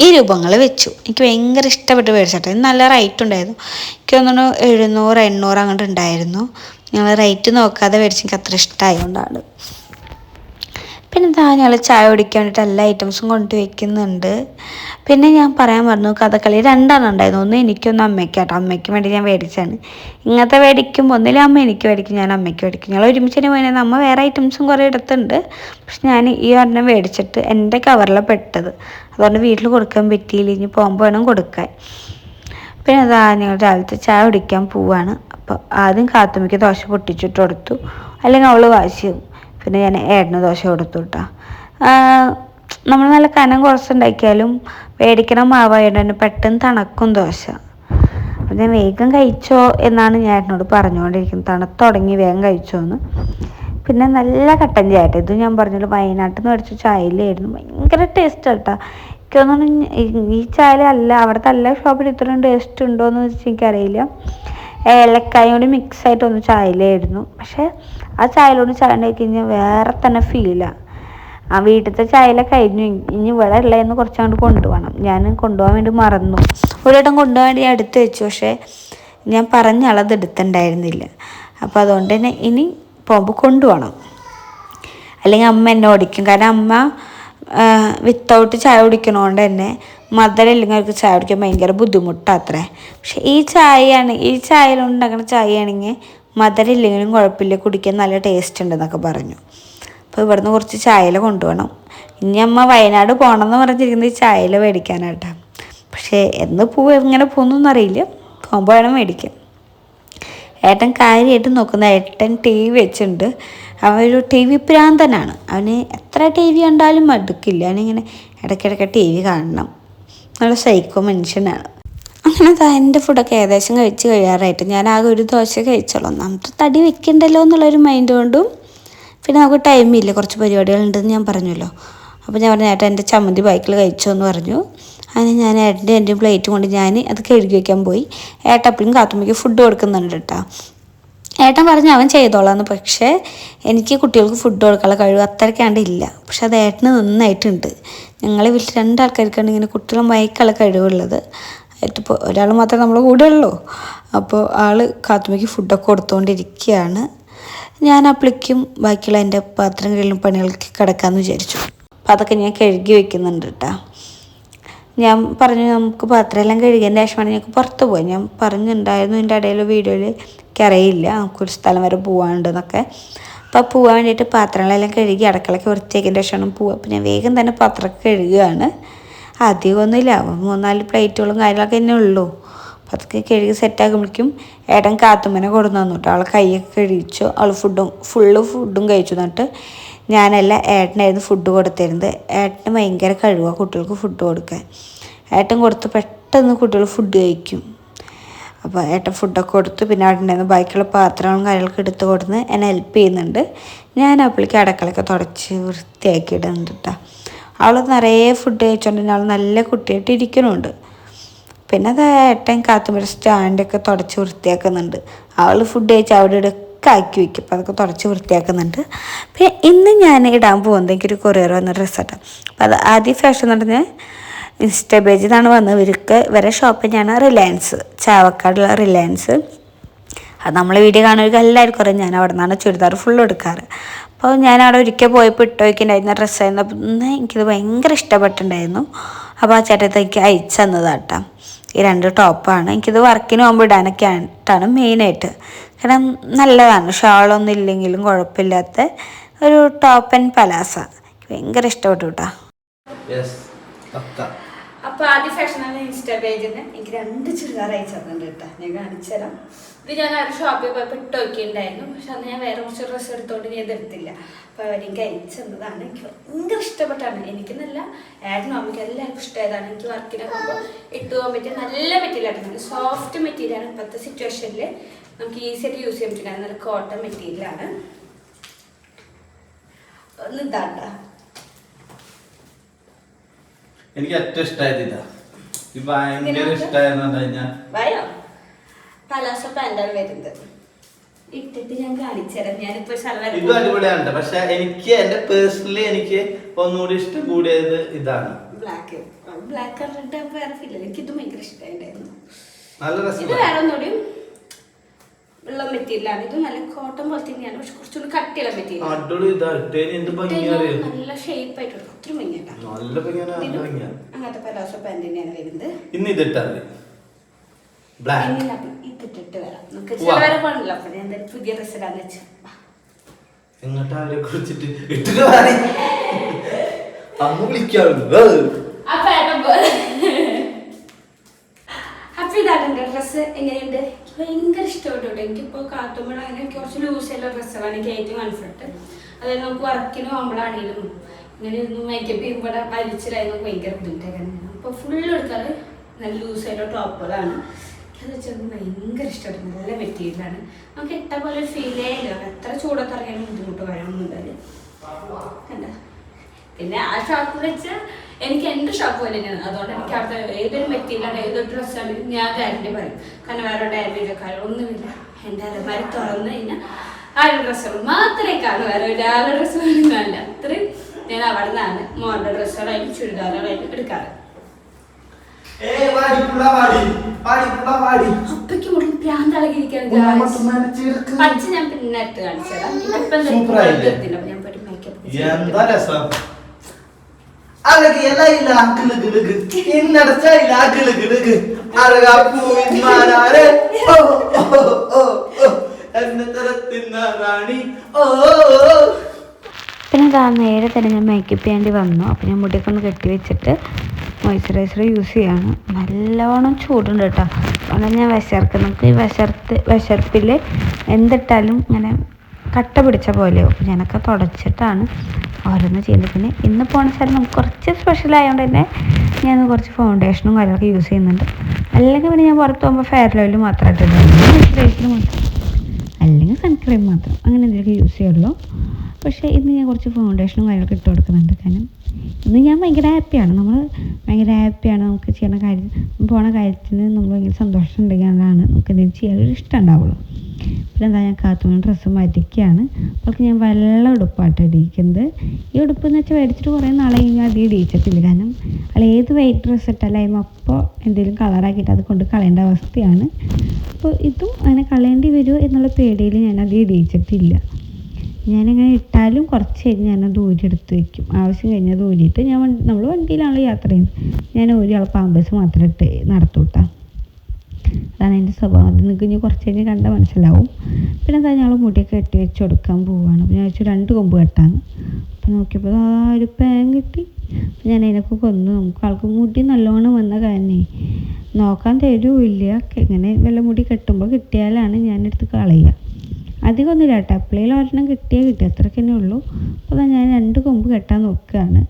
ഈ രൂപങ്ങൾ വെച്ചു. എനിക്ക് ഭയങ്കര ഇഷ്ടപ്പെട്ട് മേടിച്ചിട്ട്. ഇത് നല്ല റേറ്റ് ഉണ്ടായിരുന്നു. എനിക്ക് തോന്നുന്നു 700-800 അങ്ങോട്ട് ഉണ്ടായിരുന്നു. ഞങ്ങൾ റേറ്റ് നോക്കാതെ മേടിച്ച് എനിക്ക് അത്ര ഇഷ്ടമായതുകൊണ്ടാണ്. പിന്നെ ഇതാ ഞങ്ങൾ ചായ കുടിക്കാൻ വേണ്ടിയിട്ട് എല്ലാ ഐറ്റംസും കൊണ്ടുവയ്ക്കുന്നുണ്ട്. പിന്നെ ഞാൻ പറയാൻ പറഞ്ഞു കഥകളി 2 ഉണ്ടായിരുന്നു. ഒന്ന് എനിക്കൊന്ന് അമ്മയ്ക്ക് കേട്ടോ. അമ്മയ്ക്ക് വേണ്ടി ഞാൻ മേടിച്ചാണ്. ഇങ്ങനത്തെ മേടിക്കുമ്പോൾ ഒന്നിലും അമ്മ എനിക്ക് മേടിക്കും, ഞാൻ അമ്മയ്ക്ക് മേടിക്കും. ഞങ്ങൾ ഒരുമിച്ച് തന്നെ പോയത്. അമ്മ വേറെ ഐറ്റംസും കുറേ എടുത്തുണ്ട്. പക്ഷെ ഞാൻ ഈ ഒരെണ്ണം മേടിച്ചിട്ട് എൻ്റെ കവറിലാണ് പെട്ടത്. അതുകൊണ്ട് വീട്ടിൽ കൊടുക്കാൻ പറ്റിയില്ല. ഇനി പോകുമ്പോൾ വേണം കൊടുക്കാൻ. പിന്നെ അതാ ഞങ്ങൾ രാവിലത്തെ ചായ കുടിക്കാൻ പോവാണ്. അപ്പോൾ ആദ്യം കാത്തുമ്മയ്ക്ക് ദോശ പൊട്ടിച്ചിട്ട് കൊടുത്തു, അല്ലെങ്കിൽ അവൾ വാശിയാവും. പിന്നെ ഞാൻ ഏട്ടന് ദോശ കൊടുത്തു കേട്ടോ. നമ്മൾ നല്ല കനം കുറച്ചുണ്ടാക്കിയാലും മേടിക്കണ മാവായിട്ട് തന്നെ പെട്ടെന്ന് തണുക്കും ദോശ. അപ്പം ഞാൻ വേഗം കഴിച്ചോ എന്നാണ് ഞാൻ ഏട്ടനോട് പറഞ്ഞുകൊണ്ടിരിക്കുന്നത്. തണുത്ത് തുടങ്ങി വേഗം കഴിച്ചോ എന്ന്. പിന്നെ നല്ല കട്ടൻ ചായ കേട്ടോ. ഇത് ഞാൻ പറഞ്ഞല്ലോ വയനാട്ടിൽ നിന്ന് മേടിച്ച ചായയിലായിരുന്നു. ഭയങ്കര ടേസ്റ്റ് കേട്ടോ. എനിക്കൊന്നും ഈ ചായലല്ല അവിടുത്തെ എല്ലാ ഷോപ്പിലും ഇത്രയും ടേസ്റ്റ് ഉണ്ടോയെന്ന് വെച്ചാൽ എനിക്കറിയില്ല. ഏലക്കായും കൂടി മിക്സായിട്ട് ഒന്ന് ചായയിലായിരുന്നു. പക്ഷേ ആ ചായയിലോട് ചായ ഉണ്ടാക്കി കഴിഞ്ഞാൽ വേറെ തന്നെ ഫീലാണ്. ആ വീട്ടിലത്തെ ചായയില കഴിഞ്ഞു. ഇനി ഇവിടെ ഉള്ളതെന്ന് കുറച്ചങ്ങോട്ട് കൊണ്ടുപോകണം. ഞാൻ കൊണ്ടുപോകാൻ വേണ്ടി മറന്നു. ഒരു വട്ടം കൊണ്ടുപോകാൻ വേണ്ടി ഞാൻ എടുത്ത് വെച്ചു. പക്ഷേ ഞാൻ പറഞ്ഞ അളത് എടുത്തിട്ടുണ്ടായിരുന്നില്ല. അപ്പോൾ അതുകൊണ്ട് തന്നെ ഇനി പോകുമ്പോൾ കൊണ്ടുപോകണം. അല്ലെങ്കിൽ അമ്മ എന്നെ ഓടിക്കും. കാരണം അമ്മ വിത്തൗട്ട് ചായ കുടിക്കണോണ്ട് തന്നെ മധുരം ഇല്ലെങ്കിൽ അവർക്ക് ചായ കുടിക്കാൻ ഭയങ്കര ബുദ്ധിമുട്ടാത്രേ. പക്ഷെ ഈ ചായയിലുണ്ടാക്കുന്ന ചായയാണെങ്കിൽ മധുരം ഇല്ലെങ്കിലും കുഴപ്പമില്ല, കുടിക്കാൻ നല്ല ടേസ്റ്റ് ഉണ്ടെന്നൊക്കെ പറഞ്ഞു. അപ്പോൾ ഇവിടുന്ന് കുറച്ച് ചായയില കൊണ്ടുപോകണം. ഇനി അമ്മ വയനാട് പോകണമെന്ന് പറഞ്ഞിരിക്കുന്നത് ഈ ചായയില മേടിക്കാനായിട്ടാ. പക്ഷേ എന്ന് എങ്ങനെ പോകുന്നൊന്നും അറിയില്ല. പോകുമ്പോൾ വേണം മേടിക്കാം. ഏട്ടൻ കാര്യമായിട്ട് നോക്കുന്ന ഏട്ടൻ ടി വി വെച്ചിട്ടുണ്ട്. അവനൊരു ടി വി പ്രാന്തനാണ്. അവന് എത്ര ടി വി കണ്ടാലും മടുക്കില്ല. അവനിങ്ങനെ ഇടയ്ക്കിടയ്ക്ക് ടി വി കാണണം. നല്ല സൈക്കോ മനുഷ്യനാണ്. അങ്ങനെ എൻ്റെ ഫുഡൊക്കെ ഏകദേശം കഴിച്ച് കഴിയാറായിട്ട് ഞാൻ ആകെ ഒരു ദോശ കഴിച്ചോളാം. നമുക്ക് തടി വെക്കണ്ടല്ലോ എന്നുള്ളൊരു മൈൻഡ് കൊണ്ടും പിന്നെ നമുക്ക് ടൈമില്ല, കുറച്ച് പരിപാടികളുണ്ടെന്ന് ഞാൻ പറഞ്ഞല്ലോ. അപ്പോൾ ഞാൻ പറഞ്ഞു ഏട്ടൻ എൻ്റെ ചമ്മന്തി ബൈക്കിൽ കഴിച്ചോ എന്ന് പറഞ്ഞു. അങ്ങനെ ഞാൻ എൻ്റെ പ്ലേറ്റ് കൊണ്ട് ഞാൻ അത് കഴുകി വയ്ക്കാൻ പോയി. ഏട്ടപ്പഴും കാത്തുമ്മയ്ക്ക് ഫുഡ് കൊടുക്കുന്നുണ്ട് കേട്ടോ. ഏട്ടൻ പറഞ്ഞു അവൻ ചെയ്തോളാന്ന്. പക്ഷേ എനിക്ക് കുട്ടികൾക്ക് ഫുഡ് കൊടുക്കാനുള്ള കഴിവ് അത്രയ്ക്കാണ്ട് ഇല്ല. പക്ഷെ അത് ഏട്ടന് നന്നായിട്ടുണ്ട്. ഞങ്ങളെ വീട്ടിൽ 2 ആൾക്കാർക്കാണ് ഇങ്ങനെ കുട്ടികളെ മയക്കുള്ള കഴിവുള്ളത്. ഇപ്പോൾ ഒരാൾ മാത്രമേ നമ്മളെ കൂടെ ഉള്ളൂ. അപ്പോൾ ആൾ കാത്തുമ്മയ്ക്ക് ഫുഡൊക്കെ കൊടുത്തുകൊണ്ടിരിക്കുകയാണ്. ഞാൻ അപ്പളിക്കും ബാക്കിയുള്ള എൻ്റെ പാത്രം കഴുകലും പണികൾക്ക് കിടക്കാമെന്ന് വിചാരിച്ചു. അപ്പോൾ അതൊക്കെ ഞാൻ കഴുകി വയ്ക്കുന്നുണ്ട് കേട്ടോ. ഞാൻ പറഞ്ഞു നമുക്ക് പാത്രമെല്ലാം കഴുകിയതിൻ്റെ ശേഷമാണ് ഞങ്ങൾക്ക് പുറത്ത് പോയി. ഞാൻ പറഞ്ഞിട്ടുണ്ടായിരുന്നു എൻ്റെ ഇടയിൽ വീഡിയോയിൽ, എനിക്കറിയില്ല നമുക്കൊരു സ്ഥലം വരെ പോകാനുണ്ടെന്നൊക്കെ. അപ്പോൾ പോകാൻ വേണ്ടിയിട്ട് പാത്രങ്ങളെല്ലാം കഴുകി അടക്കളയ്ക്ക് വൃത്തിയാക്കിയതിൻ്റെ ശേഷമാണ് പോവുക. അപ്പോൾ ഞാൻ വേഗം തന്നെ പാത്രമൊക്കെ കഴുകുകയാണ്. അധികമൊന്നുമില്ല, 3-4 പ്ലേറ്റുകളും കാര്യങ്ങളൊക്കെ തന്നെ ഉള്ളൂ. അപ്പോൾ അതൊക്കെ കഴുകി സെറ്റാക്കുമ്പോഴേക്കും ഏട്ടൻ കാത്തുമ്മനെ കൊടുന്നു തന്നു കേട്ടോ. അവളെ കൈയൊക്കെ കഴിച്ചു. അവൾ ഫുള്ള് ഫുഡും കഴിച്ചു. എന്നിട്ട് ഞാനല്ല ഏട്ടനായിരുന്നു ഫുഡ് കൊടുത്തിരുന്നത്. ഏട്ടന് ഭയങ്കര കഴിവാണ് കുട്ടികൾക്ക് ഫുഡ് കൊടുക്കാൻ. ഏട്ടൻ കൊടുത്ത് പെട്ടെന്ന് കുട്ടികൾ ഫുഡ് കഴിക്കും. അപ്പോൾ ഏട്ടൻ ഫുഡൊക്കെ കൊടുത്ത് പിന്നെ അവിടെ ഉണ്ടായിരുന്ന ബാക്കിയുള്ള പാത്രങ്ങളും കാര്യങ്ങളൊക്കെ എടുത്ത് കൊടുത്ത് എന്നെ ഹെൽപ്പ് ചെയ്യുന്നുണ്ട്. ഞാൻ അപ്പോഴേക്ക് അടക്കളയൊക്കെ തുടച്ച് വൃത്തിയാക്കി ഇടുന്നുണ്ട് കേട്ടോ. അവൾ നിറയെ ഫുഡ് കഴിച്ചുകൊണ്ട് അവൾ നല്ല കുട്ടിയായിട്ട് ഇരിക്കുന്നുണ്ട്. പിന്നെ അത് ഏട്ടൻ കാത്തുമ്പോൾ സ്റ്റാൻഡൊക്കെ തുടച്ച് വൃത്തിയാക്കുന്നുണ്ട്. അവൾ ഫുഡ് കഴിച്ച് അവിടെ ഇടയ്ക്ക് ആക്കി വയ്ക്കും. അപ്പോൾ അതൊക്കെ തുടച്ച് വൃത്തിയാക്കുന്നുണ്ട്. പിന്നെ ഇന്ന് ഞാൻ ഇടാൻ പോകുന്നത് എനിക്കൊരു കൊറിയർ വന്ന ഡ്രസ്സാട്ടോ. അപ്പോൾ അത് ആദ്യം ഫാഷൻ എന്ന് പറഞ്ഞാൽ ഇൻസ്റ്റാ പേജിൽ നിന്നാണ് വന്നത്. ഇവരെ ഷോപ്പ് ഞാൻ റിലയൻസ്, ചാവക്കാടുള്ള റിലയൻസ്. അത് നമ്മളെ വീഡിയോ കാണുന്നവർക്ക് എല്ലാവർക്കും അറിയാം. ഞാൻ അവിടെ നിന്നാണ് ചുരിദാർ ഫുള്ള് എടുക്കാറ്. അപ്പോൾ ഞാൻ അവിടെ ഒരിക്കൽ പോയപ്പോൾ ഇട്ട് വയ്ക്കുന്നുണ്ടായിരുന്ന ഡ്രസ്സായിരുന്നു. അപ്പോൾ എനിക്കിത് ഭയങ്കര ഇഷ്ടപ്പെട്ടിട്ടുണ്ടായിരുന്നു. അപ്പോൾ ആ ചേട്ടത്തെ എനിക്ക് അയച്ചു തന്നതാട്ടോ. ഈ 2 ടോപ്പാണ്. എനിക്കിത് വർക്കിന് പോകുമ്പോൾ ഇടാനൊക്കെ ആയിട്ടാണ് മെയിനായിട്ട്. കാരണം നല്ലതാണ്, ഷാളൊന്നും ഇല്ലെങ്കിലും കുഴപ്പമില്ലാത്ത ഒരു ടോപ്പ് ആൻഡ് പലാസ. ഭയങ്കര ഇഷ്ടപ്പെട്ടു കേട്ടോ. അപ്പോൾ ആദ്യ ഫാഷനാണ് ഇൻസ്റ്റാ പേജിൽ നിന്ന് എനിക്ക് 2 ചുരിദാർ അയച്ചു തന്നിട്ടുണ്ട് കേട്ടോ. ഞാൻ കാണിച്ചു തരാം. ഇത് ഞാൻ ആ ഷോപ്പിൽ പോയപ്പോൾ ഇട്ട് നോക്കിയിട്ടുണ്ടായിരുന്നു. പക്ഷെ അന്ന് ഞാൻ വേറെ കുറച്ച് ഡ്രസ്സ് എടുത്തോണ്ട് ഞാൻ ഇതെടുത്തില്ല. അപ്പോൾ അവരെനിക്ക് അയച്ചു തന്നതാണ്. എനിക്ക് ഭയങ്കര ഇഷ്ടപ്പെട്ടാണ്. എനിക്ക് നല്ല ഏട്ടനും അമ്മയ്ക്ക് എല്ലാവർക്കും ഇഷ്ടമായതാണ്. എനിക്ക് വർക്കിനെ പോകുമ്പോൾ ഇട്ട് പോകാൻ പറ്റിയ നല്ല മെറ്റീരിയലാണ്. നല്ല സോഫ്റ്റ് മെറ്റീരിയലാണ്. ഇപ്പോഴത്തെ സിറ്റുവേഷനിൽ നമുക്ക് ഈസി ആയിട്ട് യൂസ് ചെയ്യാൻ പറ്റില്ല. നല്ല കോട്ടൺ മെറ്റീരിയലാണ്. ഒന്ന് ഇതാട്ടാ. എനിക്ക് ഏറ്റവും ഇഷ്ടമായത് ഇതാ. ഭയങ്കര ഇഷ്ടമായിരുന്നു. പലാസോ പാന്റാണ് വരുന്നത്. ഇട്ടിട്ട് ഞാൻ കാണിച്ചു തരാം. ഞാനിപ്പോ ഇത് അടിപൊളിയാണ്. പക്ഷെ എനിക്ക് എന്റെ പേഴ്സണലി എനിക്ക് ഒന്നുകൂടി ഇഷ്ടം കൂടിയത് ഇതാണ്. ബ്ലാക്ക് കളർ വേറെ ഫീൽ. എനിക്കിത് ഭയങ്കര ഇഷ്ടമായിട്ടുണ്ടായിരുന്നു. നല്ല രസം. ഇത് വേറെ ഒന്നുകൂടി ഉള്ള മെറ്റീരിയലാണ്. ഇത് നല്ല കോട്ടൺ പോലെ തന്നെയാണ്. പക്ഷെ കുറച്ചുകൂടി കട്ടിയുള്ള മെറ്റീരിയൽ. നല്ല ഷേപ്പ് ആയിട്ട് ഒത്തിരി ഭംഗിയാണ്. അങ്ങനത്തെ പലാസോ പാന്റ് തന്നെയാണ് വരുന്നത്. ഇന്ന് ഇതിട്ടാണ് ഇതിട്ടിട്ട് വരാം. നമുക്ക് ചിലവരെ പോകണല്ലോ. അപ്പൊ ഞാൻ എന്തായാലും പുതിയ ഡ്രസ്സ് ഇടാന്ന് വെച്ചു. അപ്പൊ ഇതാണ് എന്റെ ഡ്രസ്സ്. എങ്ങനെയുണ്ട്? ഭയങ്കര ഇഷ്ടപ്പെട്ടു. എനിക്കിപ്പോ കാത്തുമ്പോൾ അങ്ങനെ കുറച്ച് ലൂസായുള്ള ഡ്രസ്സുകളാണ് എനിക്ക് ഏറ്റവും കംഫർട്ട്. അതായത് നമുക്ക് വർക്കിന് പോകുമ്പോഴാണെങ്കിലും ഇങ്ങനെ ഒന്നും മേക്കപ്പ് ചെയ്യുമ്പോൾ വലിച്ചിലായി നമുക്ക് ഭയങ്കര ബുദ്ധിമുട്ടായിരുന്നു. അപ്പോൾ ഫുള്ള് എടുക്കാറ് നല്ല ലൂസായിട്ടുള്ള ടോപ്പുകളാണ്. അത് വെച്ചാൽ ഭയങ്കര ഇഷ്ടപ്പെട്ടു. നല്ല മെറ്റീരിയലാണ്. നമുക്ക് ഇട്ട പോലെ ഒരു ഫീലേ ഇല്ല. എത്ര ചൂടൊക്കെ അറിയാനും ബുദ്ധിമുട്ട് വരാനൊന്നുമില്ല. കണ്ട പിന്നെ ആ ഷോപ്പ് വെച്ച് എനിക്ക് എൻ്റെ ഷോപ്പ് പോലെ തന്നെയാണ്. അതുകൊണ്ട് എനിക്ക് അവിടെ ഏതൊരു മെറ്റീരിയലാണ് ഏതൊരു ഡ്രസ്സാണെങ്കിലും ഞാൻ ഗ്യാരണ്ടി പറയും. കാരണം വേറെ ഡാമേജോ കാര്യമൊന്നുമില്ല. എൻ്റെ അലമാര തുറന്നു കഴിഞ്ഞാൽ ആ ഒരു ഡ്രസ്സുകൾ മാത്രമേ കാണൂ. വേറെ ഒരാളുടെ ഡ്രസ്സുകളും കാണില്ല. അത്രയും ഞാൻ അവിടെ നിന്നാണ് മോളുടെ ഡ്രസ്സുകളായാലും ചുരിദാറുകളായാലും എടുക്കാറ്. അപ്പയ്ക്ക് മുഴുവൻ പ്രാന്തളകിയിരിക്കാൻ പച്ച ഞാൻ പിന്നെ എടുത്ത് കാണിച്ചതാണ്. ഇപ്പം ഞാൻ പോയിട്ട് മേക്കപ്പ് പിന്നെ ഇതാ നേരെ തന്നെ ഞാൻ മേക്കപ്പ് ചെയ്യേണ്ടി വന്നു. അപ്പം ഞാൻ മുടിയൊക്കെ ഒന്ന് കെട്ടി വെച്ചിട്ട് മോയ്സ്ചറൈസർ യൂസ് ചെയ്യാണ്. നല്ലോണം ചൂടുണ്ട് കേട്ടോ. അതുകൊണ്ട് ഞാൻ നമുക്ക് ഈ വിശർപ്പിൽ എന്തിട്ടാലും ഇങ്ങനെ കട്ട പിടിച്ച പോലെയോ. അപ്പം ഞാനൊക്കെ തുടച്ചിട്ടാണ് ഓരോന്ന് ചെയ്യുന്നത്. പിന്നെ ഇന്ന് പോണ സ്ഥലം നമുക്ക് കുറച്ച് സ്പെഷ്യൽ ആയതുകൊണ്ട് തന്നെ ഞാൻ കുറച്ച് ഫൗണ്ടേഷനും കാര്യങ്ങളൊക്കെ യൂസ് ചെയ്യുന്നുണ്ട്. അല്ലെങ്കിൽ പിന്നെ ഞാൻ പുറത്ത് പോകുമ്പോൾ ഫെയർ ലവ്ലി മാത്രമായിട്ട് മോയ്സ്ചറൈസർ മാത്രം, അല്ലെങ്കിൽ സൺക്രീം മാത്രം, അങ്ങനെ എന്തെങ്കിലുമൊക്കെ യൂസ് ചെയ്യുള്ളൂ. പക്ഷേ ഇന്ന് ഞാൻ കുറച്ച് ഫൗണ്ടേഷനും കാര്യങ്ങളൊക്കെ ഇട്ട് കൊടുക്കുന്നുണ്ട്. കാരണം ഇന്ന് ഞാൻ ഭയങ്കര ഹാപ്പിയാണ്. നമുക്ക് ചെയ്യണ കാര്യം, പോണ കാര്യത്തിന് നമ്മൾ ഭയങ്കര സന്തോഷം ഉണ്ടെങ്കിൽ അതാണ് നമുക്ക് എന്തെങ്കിലും ചെയ്യാനൊരു ഇഷ്ടം ഉണ്ടാവുള്ളൂ. പിന്നെ എന്താ ഞാൻ കാത്തുമണി ഡ്രസ്സ് മാറ്റിക്കുകയാണ്. അവൾക്ക് ഞാൻ വെള്ള ഉടുപ്പായിട്ട് ഇടിയിക്കുന്നത്. ഈ ഉടുപ്പ് എന്ന് വെച്ചാൽ മേടിച്ചിട്ട് കുറേ നാളെ ഞാൻ അധികം ഇടിയിച്ചിട്ടില്ല. കാരണം അല്ല ഏത് വെയിറ്റ് ഡ്രസ്സ് ഇട്ടാലും അപ്പോൾ എന്തെങ്കിലും കളറാക്കിയിട്ട് അത് കൊണ്ട് കളയേണ്ട അവസ്ഥയാണ്. അപ്പോൾ ഇതും അങ്ങനെ കളയേണ്ടി വരുമോ എന്നുള്ള പേടിയിൽ ഞാനത് ഇടിയിച്ചിട്ടില്ല. ഞാനങ്ങനെ ഇട്ടാലും കുറച്ച് കഴിഞ്ഞ് ഞാനത് ഊരിയെടുത്ത് വയ്ക്കും. ആവശ്യം കഴിഞ്ഞത് ഊരിയിട്ട് നമ്മൾ വണ്ടിയിലാണല്ലോ യാത്ര ചെയ്യുന്നത്. ഞാൻ ഒരാൾ പാമ്പേഴ്സ് മാത്രം ഇട്ട് നടത്തൂട്ടാം. അതാണ് എൻ്റെ സ്വഭാവം. അത് നിങ്ങൾക്ക് ഇനി കുറച്ച് കഴിഞ്ഞ് കണ്ടാൽ മനസ്സിലാവും. പിന്നെ എന്താ ഞങ്ങൾ മുടിയൊക്കെ കെട്ടി വെച്ച് കൊടുക്കാൻ പോവുകയാണ്. അപ്പോൾ ഞാൻ വെച്ചു 2 കൊമ്പ് കെട്ടാന്ന്. അപ്പോൾ നോക്കിയപ്പോൾ ഒരു പാൻ കിട്ടി. അപ്പോൾ ഞാൻ അതിനൊക്കെ കൊന്നു. നമുക്ക് ആൾക്ക് മുടി നല്ലോണം വന്ന കാരണേ നോക്കാൻ തരുമില്ല. ഇങ്ങനെ വല്ല മുടി കെട്ടുമ്പോൾ കിട്ടിയാലാണ് ഞാനെടുത്ത് കളയുക. അധികമൊന്നുമില്ല കേട്ടോ. എപ്പോഴേലും ഒരെണ്ണം കിട്ടി അത്രയ്ക്ക് തന്നെ ഉള്ളൂ. അപ്പോൾ ഞാൻ 2 കൊമ്പ് കെട്ടാൻ നോക്കുകയാണ്.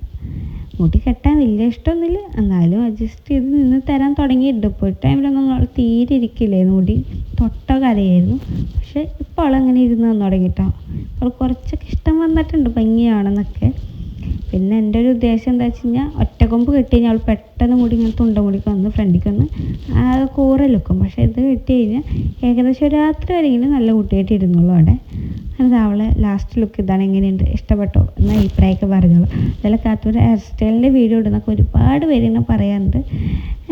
മുടി കെട്ടാൻ വലിയ ഇഷ്ടമൊന്നുമില്ല, എന്നാലും അഡ്ജസ്റ്റ് ചെയ്ത് നിന്ന് തരാൻ തുടങ്ങിയിട്ടുണ്ട്. ഇപ്പോൾ ഒരു ടൈമിലൊന്നും അവൾ തീരെ ഇരിക്കില്ലായിരുന്നു. മുടി തൊട്ട കരയായിരുന്നു. പക്ഷെ ഇപ്പോൾ അവളങ്ങനെ ഇരുന്ന് വന്നു തുടങ്ങിയിട്ടോ. അവൾ കുറച്ചൊക്കെ ഇഷ്ടം വന്നിട്ടുണ്ട് ഭംഗിയാണെന്നൊക്കെ. പിന്നെ എൻ്റെ ഒരു ഉദ്ദേശം എന്താ വെച്ച് കഴിഞ്ഞാൽ ഒറ്റക്കൊമ്പ് കെട്ടി കഴിഞ്ഞാൽ അവൾ പെട്ടെന്ന് മുടി ഇങ്ങനെ തുണ്ടമുടിക്ക് വന്ന് ഫ്രണ്ടിലേക്ക് വന്ന് ആ കൂറലൊക്കും. പക്ഷേ ഇത് കെട്ടി കഴിഞ്ഞാൽ ഏകദേശം രാത്രി വരെയെങ്കിലും നല്ല കുട്ടിയായിട്ട് ഇരുന്നുള്ളൂ അവിടെ. അത് അവളെ ലാസ്റ്റ് ലുക്ക് ഇതാണ്. എങ്ങനെയുണ്ട്, ഇഷ്ടപ്പെട്ടോ എന്നാൽ അഭിപ്രായമൊക്കെ പറഞ്ഞോളൂ. അതുപോലെ കാത്തൂർ ഹെയർ സ്റ്റൈലിൻ്റെ വീഡിയോ ഇടുന്നൊക്കെ ഒരുപാട് പേര് ഇങ്ങനെ പറയാറുണ്ട്.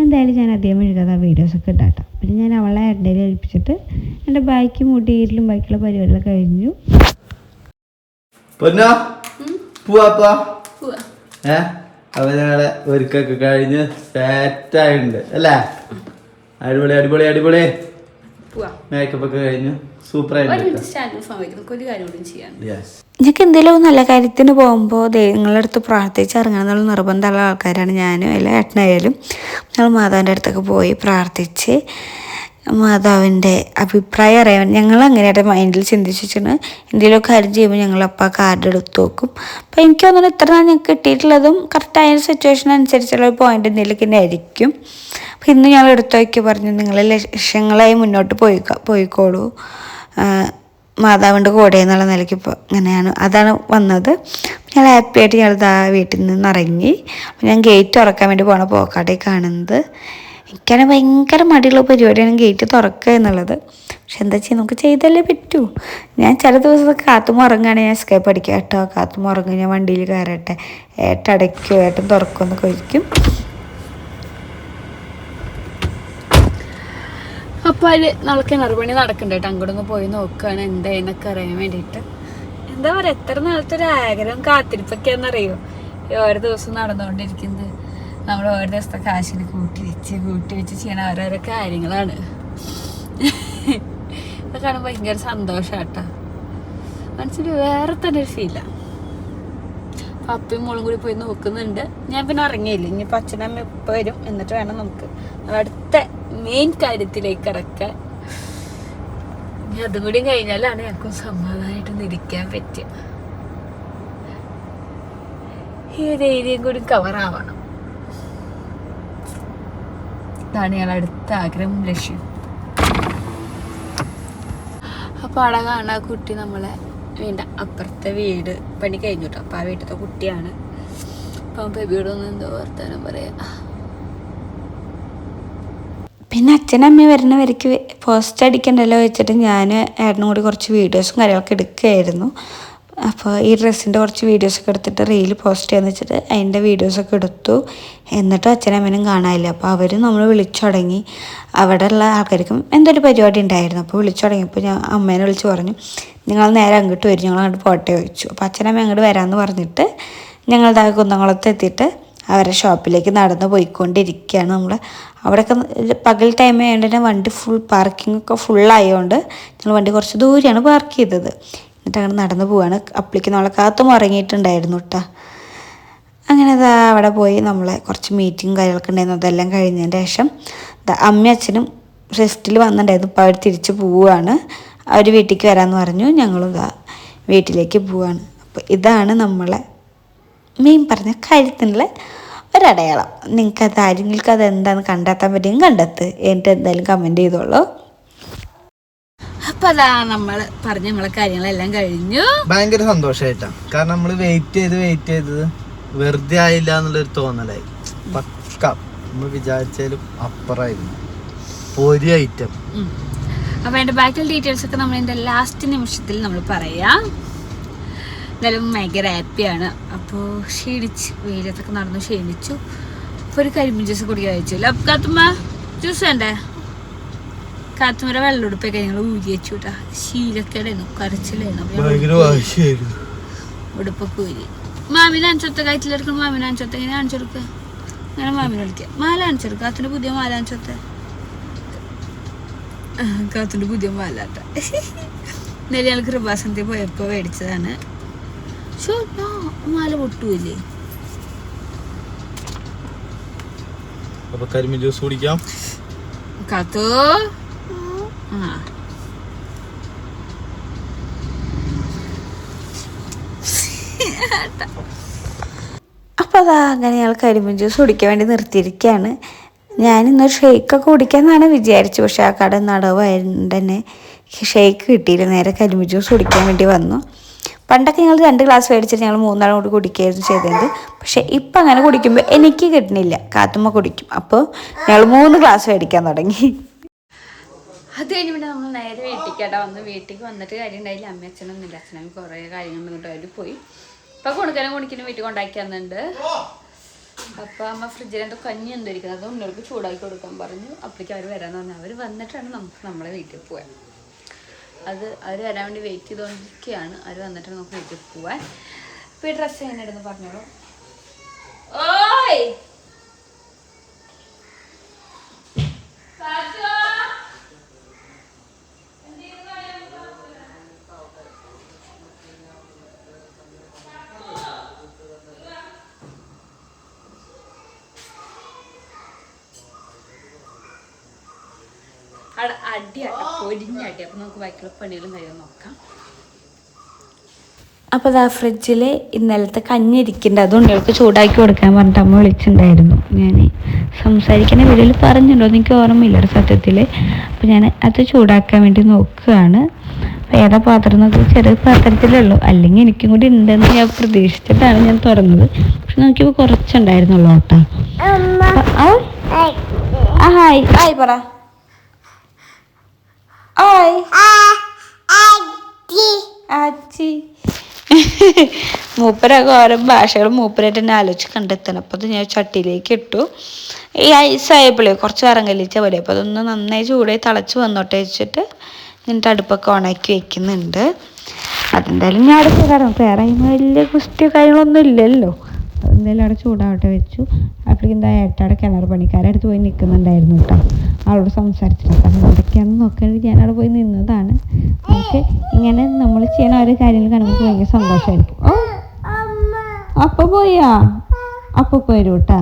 എന്തായാലും ഞാൻ അധികം എഴുതാതെ വീഡിയോസൊക്കെ ഇടാട്ടോ. പിന്നെ ഞാൻ അവളെ ഇടയിൽ ഏൽപ്പിച്ചിട്ട് എൻ്റെ ബാക്കി മുടിയിലും ബാക്കിയുള്ള പരിപാടികളൊക്കെ കഴിഞ്ഞു. അവരെ ഒരുക്കൊക്കെ കഴിഞ്ഞ് സെറ്റായിട്ടുണ്ട് അല്ലേ? അടിപൊളി അടിപൊളി അടിപൊളി. മേക്കപ്പ് ഒക്കെ കഴിഞ്ഞു. ഞങ്ങൾക്ക് എന്തെങ്കിലും നല്ല കാര്യത്തിന് പോകുമ്പോൾ ദൈവങ്ങളുടെ അടുത്ത് പ്രാർത്ഥിച്ച് ഇറങ്ങണം എന്നുള്ള നിർബന്ധമുള്ള ആൾക്കാരാണ് ഞാനും എല്ലാ ഏട്ടനായാലും. ഞങ്ങൾ മാതാവിൻ്റെ അടുത്തൊക്കെ പോയി പ്രാർത്ഥിച്ച് മാതാവിൻ്റെ അഭിപ്രായം അറിയാൻ ഞങ്ങൾ അങ്ങനെയായിട്ട് മൈൻഡിൽ ചിന്തിച്ച് വെച്ചാണ് എന്തെങ്കിലും കാര്യം ചെയ്യുമ്പോൾ ഞങ്ങളപ്പോൾ ആ കാർഡ് എടുത്ത് നോക്കും. അപ്പോൾ എനിക്ക് തോന്നുന്നു ഇത്ര നാൾ ഞങ്ങൾക്ക് കിട്ടിയിട്ടുള്ളതും കറക്റ്റായ സിറ്റുവേഷൻ അനുസരിച്ചുള്ള ഒരു പോയിന്റ് എന്തെങ്കിലുമൊക്കെ തന്നെ ആയിരിക്കും. അപ്പോൾ ഇന്ന് ഞങ്ങൾ എടുത്തു വയ്ക്കുക പറഞ്ഞു, നിങ്ങൾ ലക്ഷ്യങ്ങളായി മുന്നോട്ട് പോയിക്കോളൂ മാതാവിൻ്റെ കൂടെ എന്നുള്ള നിലയ്ക്ക്. ഇപ്പോൾ അങ്ങനെയാണ് അതാണ് വന്നത്. ഞങ്ങൾ ഹാപ്പി ആയിട്ട് ഞങ്ങളിതാ വീട്ടിൽ നിന്ന് ഇറങ്ങി. അപ്പോൾ ഞാൻ ഗേറ്റ് തുറക്കാൻ വേണ്ടി പോണ പോക്കാട്ടെ കാണുന്നത്. എനിക്കാണെങ്കിൽ ഭയങ്കര മടിയുള്ള പരിപാടിയാണ് ഗേറ്റ് തുറക്കുക എന്നുള്ളത്. പക്ഷെ എന്താ ചെയ്യുക, നമുക്ക് ചെയ്തല്ലേ പറ്റൂ. ഞാൻ ചില ദിവസമൊക്കെ കാത്തുമുറങ്ങുകയാണെങ്കിൽ ഞാൻ സ്കേപ്പ് അടിക്കുക കേട്ടോ. കാത്തുമുറങ്ങും, ഞാൻ വണ്ടിയിൽ കയറട്ടെ, ഏട്ടടയ്ക്കോ ഏട്ടൻ തുറക്കുമോ എന്നൊക്കെ ഒഴിക്കും. അപ്പോൾ അതിൽ നമ്മൾ കിണറുപണി നടക്കണ്ട കേട്ടോ. അങ്ങോട്ടൊന്ന് പോയി നോക്കുകയാണ് എന്തായെന്നൊക്കെ അറിയാൻ വേണ്ടിയിട്ട്. എന്താ പറയുക, എത്ര നാളത്തെ ഒരു ആഗ്രഹം കാത്തിരിപ്പൊക്കെയാണെന്നറിയോ ഓരോ ദിവസം നടന്നുകൊണ്ടിരിക്കുന്നത്. നമ്മൾ ഓരോ ദിവസത്തെ കാശിന് കൂട്ടി വെച്ച് ചെയ്യണ ഓരോരോ കാര്യങ്ങളാണ്. അത് കാണുമ്പോൾ ഭയങ്കര സന്തോഷാട്ടോ. മനസ്സിൽ വേറെ തന്നെ ഒരു ഫീലാണ്. പപ്പയും മോളും കൂടി പോയി നോക്കുന്നുണ്ട്. ഞാൻ പിന്നെ ഇറങ്ങിയില്ല. ഇനിയിപ്പോൾ അച്ഛനമ്മ ഇപ്പം വരും, എന്നിട്ട് വേണം നമുക്ക് അടുത്ത മെയിൻ കാര്യത്തിലേക്ക് കിടക്കാൻ. ഇനി അതും കൂടി കഴിഞ്ഞാലാണ് ഞങ്ങൾക്കും സമാധാനമായിട്ടൊന്ന് ഇരിക്കാൻ പറ്റുക. ഈ ഒരു ഏരിയയും കൂടി കവറാവണം. ഇതാണ് ഞങ്ങളുടെ അടുത്ത ആഗ്രഹം, ലക്ഷ്യം. അപ്പോൾ അവിടെ കാണാൻ കുട്ടി നമ്മളെ വീണ്ട അപ്പുറത്തെ വീട് പണി കഴിഞ്ഞു കേട്ടോ. അപ്പോൾ ആ വീട്ടിലത്തെ കുട്ടിയാണ്. അപ്പം ബേബിയോടൊന്നും എന്തോ വർത്താനം പറയാം. പിന്നെ അച്ഛനമ്മ വരുന്നവർക്ക് പോസ്റ്റ് അടിക്കണ്ടല്ലോ വെച്ചിട്ട് ഞാൻ ഏട്ടനും കൂടി കുറച്ച് വീഡിയോസും കാര്യങ്ങളൊക്കെ എടുക്കുകയായിരുന്നു. അപ്പോൾ ഈ ഡ്രസ്സിൻ്റെ കുറച്ച് വീഡിയോസൊക്കെ എടുത്തിട്ട് റീൽ പോസ്റ്റ് ചെയ്യാന്ന് വെച്ചിട്ട് അതിൻ്റെ വീഡിയോസൊക്കെ എടുത്തു. എന്നിട്ടും അച്ഛനമ്മനും കാണാനില്ല. അപ്പോൾ അവർ നമ്മൾ വിളിച്ചു തുടങ്ങി. അവിടെ ഉള്ള ആൾക്കാർക്കും എന്തൊരു പരിപാടി ഉണ്ടായിരുന്നു. അപ്പോൾ വിളിച്ചു തുടങ്ങിയപ്പോൾ ഞാൻ അമ്മേനെ വിളിച്ച് പറഞ്ഞു, നിങ്ങൾ നേരെ അങ്ങോട്ട് വരും, ഞങ്ങൾ അങ്ങോട്ട് പോട്ടെ ചോദിച്ചു. അപ്പോൾ അച്ഛനമ്മ അങ്ങോട്ട് വരാമെന്ന് പറഞ്ഞിട്ട് ഞങ്ങൾ കുന്നംകുളത്ത് എത്തിയിട്ട് അവരുടെ ഷോപ്പിലേക്ക് നടന്ന് പോയിക്കൊണ്ടിരിക്കുകയാണ്. നമ്മൾ അവിടെയൊക്കെ പകൽ ടൈം ആയതുകൊണ്ട് തന്നെ വണ്ടി ഫുൾ പാർക്കിംഗ് ഒക്കെ ഫുള്ളായതുകൊണ്ട് ഞങ്ങൾ വണ്ടി കുറച്ച് ദൂരെയാണ് പാർക്ക് ചെയ്തത്. എന്നിട്ട് അങ്ങനെ നടന്ന് പോവാണ്. അപ്പളേക്ക് നമ്മളെ കാത്തും ഉറങ്ങിയിട്ടുണ്ടായിരുന്നു കേട്ടോ. അങ്ങനെ അതാ അവിടെ പോയി നമ്മളെ കുറച്ച് മീറ്റിങ്ങും കാര്യങ്ങളൊക്കെ ഉണ്ടായിരുന്നു. അതെല്ലാം കഴിഞ്ഞതിന് ശേഷം അമ്മയും അച്ഛനും ഷിഫ്റ്റിൽ വന്നിട്ടുണ്ടായിരുന്നു. ഇപ്പോൾ അവർ തിരിച്ച് പോവുകയാണ്. അവർ വീട്ടിലേക്ക് വരാമെന്ന് പറഞ്ഞു. ഞങ്ങളും ഇതാ വീട്ടിലേക്ക് പോവുകയാണ്. അപ്പോൾ ഇതാണ് നമ്മളെ മെയിൻ പറഞ്ഞ കാര്യത്തിനുള്ള ഒരടയാളം. നിങ്ങൾക്കത് ആരെങ്കിലും അത് എന്താണെന്ന് കണ്ടെത്താൻ പറ്റുമെങ്കിൽ കണ്ടെത്ത്. എന്നിട്ട് എന്തായാലും കമൻറ്റ് ചെയ്തോളൂ. അപ്പം അതാ നമ്മളെ കാര്യങ്ങളെല്ലാം കഴിഞ്ഞു. ഭയങ്കര സന്തോഷമായിട്ടാണ്. കാരണം നമ്മൾ വെയിറ്റ് ചെയ്തത് വെറുതെ ആയില്ല എന്നുള്ളൊരു തോന്നലായി. പക്ക നമ്മൾ വിചാരിച്ചാലും അപ്പുറമായിരുന്നു ഒരു ഐറ്റം. അപ്പോൾ അതിൻ്റെ ബാക്കിയുള്ള ഡീറ്റെയിൽസ് ഒക്കെ നമ്മൾ എൻ്റെ ലാസ്റ്റ് നിമിഷത്തിൽ നമ്മൾ പറയാം. എന്തായാലും ഭയങ്കര ഹാപ്പിയാണ്. അപ്പോൾ ക്ഷീണിച്ച് വെയിലത്തൊക്കെ നടന്നു ക്ഷീണിച്ചു. അപ്പോൾ ഒരു കരിമ്പ് ജ്യൂസ് കുടിക്കാൻ വെച്ചു. അല്ല കാത്തുമ്മ ജ്യൂസ് വേണ്ടേ? കാത്തുമ്മയുടെ വെള്ളമെടുപ്പൊക്കെ ഞങ്ങൾ ഊരി വെച്ചു കേട്ടാ. ശീലക്കേടായിരുന്നു, കരച്ചിലായിരുന്നു. ഉടുപ്പൊക്കെ ഊരി മാമിനെ അഞ്ചൊത്ത കയറ്റിലെടുക്കണം. മാമിനെ അഞ്ചൊത്ത ഇങ്ങനെ അണിച്ചെടുക്കുക. അങ്ങനെ മാമിനെ വിളിക്കുക. മാല അണിച്ചെടുക്കുക. കാത്തിൻ്റെ പുതിയ മാല അണിച്ചൊത്ത. കാത്തിൻ്റെ പുതിയ മാല കേട്ടോ. ഇന്നലെ ഞങ്ങൾ കൃപാസനത്തിൽ പോയപ്പോൾ മേടിച്ചതാണ്. മാല പൊട്ടുമില്ലേ? അപ്പൊ കരിമീൻ ജ്യൂസ് കുടിക്കാം. കാത്തു അപ്പോൾ അതാ അങ്ങനെ ഞങ്ങൾ കരിമീൻ ജ്യൂസ് കുടിക്കാൻ വേണ്ടി നിർത്തിയിരിക്കുകയാണ്. ഞാനിന്നൊരു ഷേക്കൊക്കെ കുടിക്കാമെന്നാണ് വിചാരിച്ചത്. പക്ഷെ ആ കട നടവായതുകൊണ്ട് തന്നെ ഷേക്ക് കിട്ടിയില്ല. നേരെ കരിമീൻ ജ്യൂസ് കുടിക്കാൻ വേണ്ടി വന്നു. പണ്ടൊക്കെ ഞങ്ങൾ 2 ഗ്ലാസ് മേടിച്ചിട്ട് ഞങ്ങൾ 3 നാളും കൂടി കുടിക്കുകയായിരുന്നു ചെയ്തത്. പക്ഷേ ഇപ്പം അങ്ങനെ കുടിക്കുമ്പോൾ എനിക്ക് കിട്ടണില്ല, കാത്തുമ്മ കുടിക്കും. അപ്പോൾ ഞങ്ങൾ 3 ഗ്ലാസ് മേടിക്കാൻ തുടങ്ങി. അത് കഴിഞ്ഞ് പിന്നെ നമ്മൾ നേരെ വീട്ടിലേക്കാട്ടാ വീട്ടിലേക്ക് വന്നിട്ട് കാര്യം ഉണ്ടായില്ല. അമ്മയച്ഛനൊന്നുമില്ല. അച്ഛനും കുറേ കാര്യങ്ങൾ വന്നിട്ട് അവർ പോയി. ഇപ്പം കുണിക്കനും വീട്ടിൽ കൊണ്ടാക്കി തന്നിട്ടുണ്ട്. അപ്പോൾ അമ്മ ഫ്രിഡ്ജിൽ എന്തോ കഞ്ഞി എന്തോ ഇരിക്കുന്നത്, അത് ഉണ്ണർക്ക് ചൂടാക്കി കൊടുക്കാൻ പറഞ്ഞു. അപ്പോഴേക്കും അവർ വരാമെന്ന് പറഞ്ഞു. അവർ വന്നിട്ടാണ് നമുക്ക് നമ്മളെ വീട്ടിൽ പോകാൻ. അത് അവർ വരാൻ വേണ്ടി വെയിറ്റ് ചെയ്തുകൊണ്ടിരിക്കുകയാണ്. അവർ വന്നിട്ട് നമുക്ക് വീട്ടിൽ പോവാൻ. ഇപ്പോൾ ഈ ഡ്രസ്സ് എങ്ങനെ ഇടുന്നു പറഞ്ഞോളൂ. ഓയ് അടിയാട്ടോ, പൊരിഞ്ഞടി. അപ്പം നമുക്ക് ബാക്കിയുള്ള പണികളും കഴിയാൻ നോക്കാം. അപ്പോൾ അതാ ഫ്രിഡ്ജിൽ ഇന്നലത്തെ കഞ്ഞി ഇരിക്കുന്നുണ്ട്. അത് ഉണ്ണികൾക്ക് ചൂടാക്കി കൊടുക്കാൻ പറഞ്ഞിട്ട് അമ്മ വിളിച്ചിട്ടുണ്ടായിരുന്നു. ഞാൻ സംസാരിക്കുന്ന വീഡിയോയിൽ പറഞ്ഞിട്ടുണ്ടോ എനിക്ക് ഓർമ്മയില്ല ഒരു സത്യത്തിൽ. അപ്പോൾ ഞാൻ അത് ചൂടാക്കാൻ വേണ്ടി നോക്കുകയാണ്. അപ്പോൾ ഏതാ പാത്രം എന്നൊക്കെ ചെറിയ പാത്രത്തിലുള്ളൂ. അല്ലെങ്കിൽ എനിക്കും കൂടി ഉണ്ടെന്ന് ഞാൻ പ്രതീക്ഷിച്ചിട്ടാണ് ഞാൻ തുറന്നത്. പക്ഷെ നോക്കിയപ്പോൾ കുറച്ചുണ്ടായിരുന്നുള്ളൂ കേട്ടോ. ഹായ് ഹായ് പറ. മൂപ്പരൊക്കെ ഓരോ ഭാഷകൾ മൂപ്പരായിട്ട് തന്നെ ആലോചിച്ച് കണ്ടെത്തണം. അപ്പോൾ അത് ഞാൻ ചട്ടിയിലേക്ക് ഇട്ടു. ഈ ഐസായപ്പോഴേ കുറച്ച് ഇറങ്ങലിച്ച പോലെ. അപ്പോൾ അതൊന്ന് നന്നായി ചൂടായി തിളച്ച് വന്നോട്ടെ വെച്ചിട്ട് എന്നിട്ട് അടുപ്പൊക്കെ ഓണാക്കി വെക്കുന്നുണ്ട്. അതെന്തായാലും ഞാൻ അവിടെ ചൂടാറും. വേറെ വലിയ കുസ്തിയോ കാര്യങ്ങളൊന്നും ഇല്ലല്ലോ. എന്തായാലും അവിടെ ചൂടാവട്ടെ വെച്ചു. അപ്പോഴേക്കും എന്താ ഏട്ടയുടെ കിണർ പണിക്കാരെ അടുത്ത് പോയി നിൽക്കുന്നുണ്ടായിരുന്നു കേട്ടോ. അവളോട് സംസാരിച്ചിട്ട് അപ്പം എന്തൊക്കെയാണെന്ന് നോക്കാൻ ഞാനവിടെ പോയി നിന്നതാണ്. നമുക്ക് ഇങ്ങനെ നമ്മൾ ചെയ്യുന്ന ഓരോ കാര്യങ്ങൾ കാണുമ്പോൾ ഭയങ്കര സന്തോഷമായിരിക്കും. അപ്പൊ പോയാ അപ്പൊക്കെ വരും കേട്ടാ.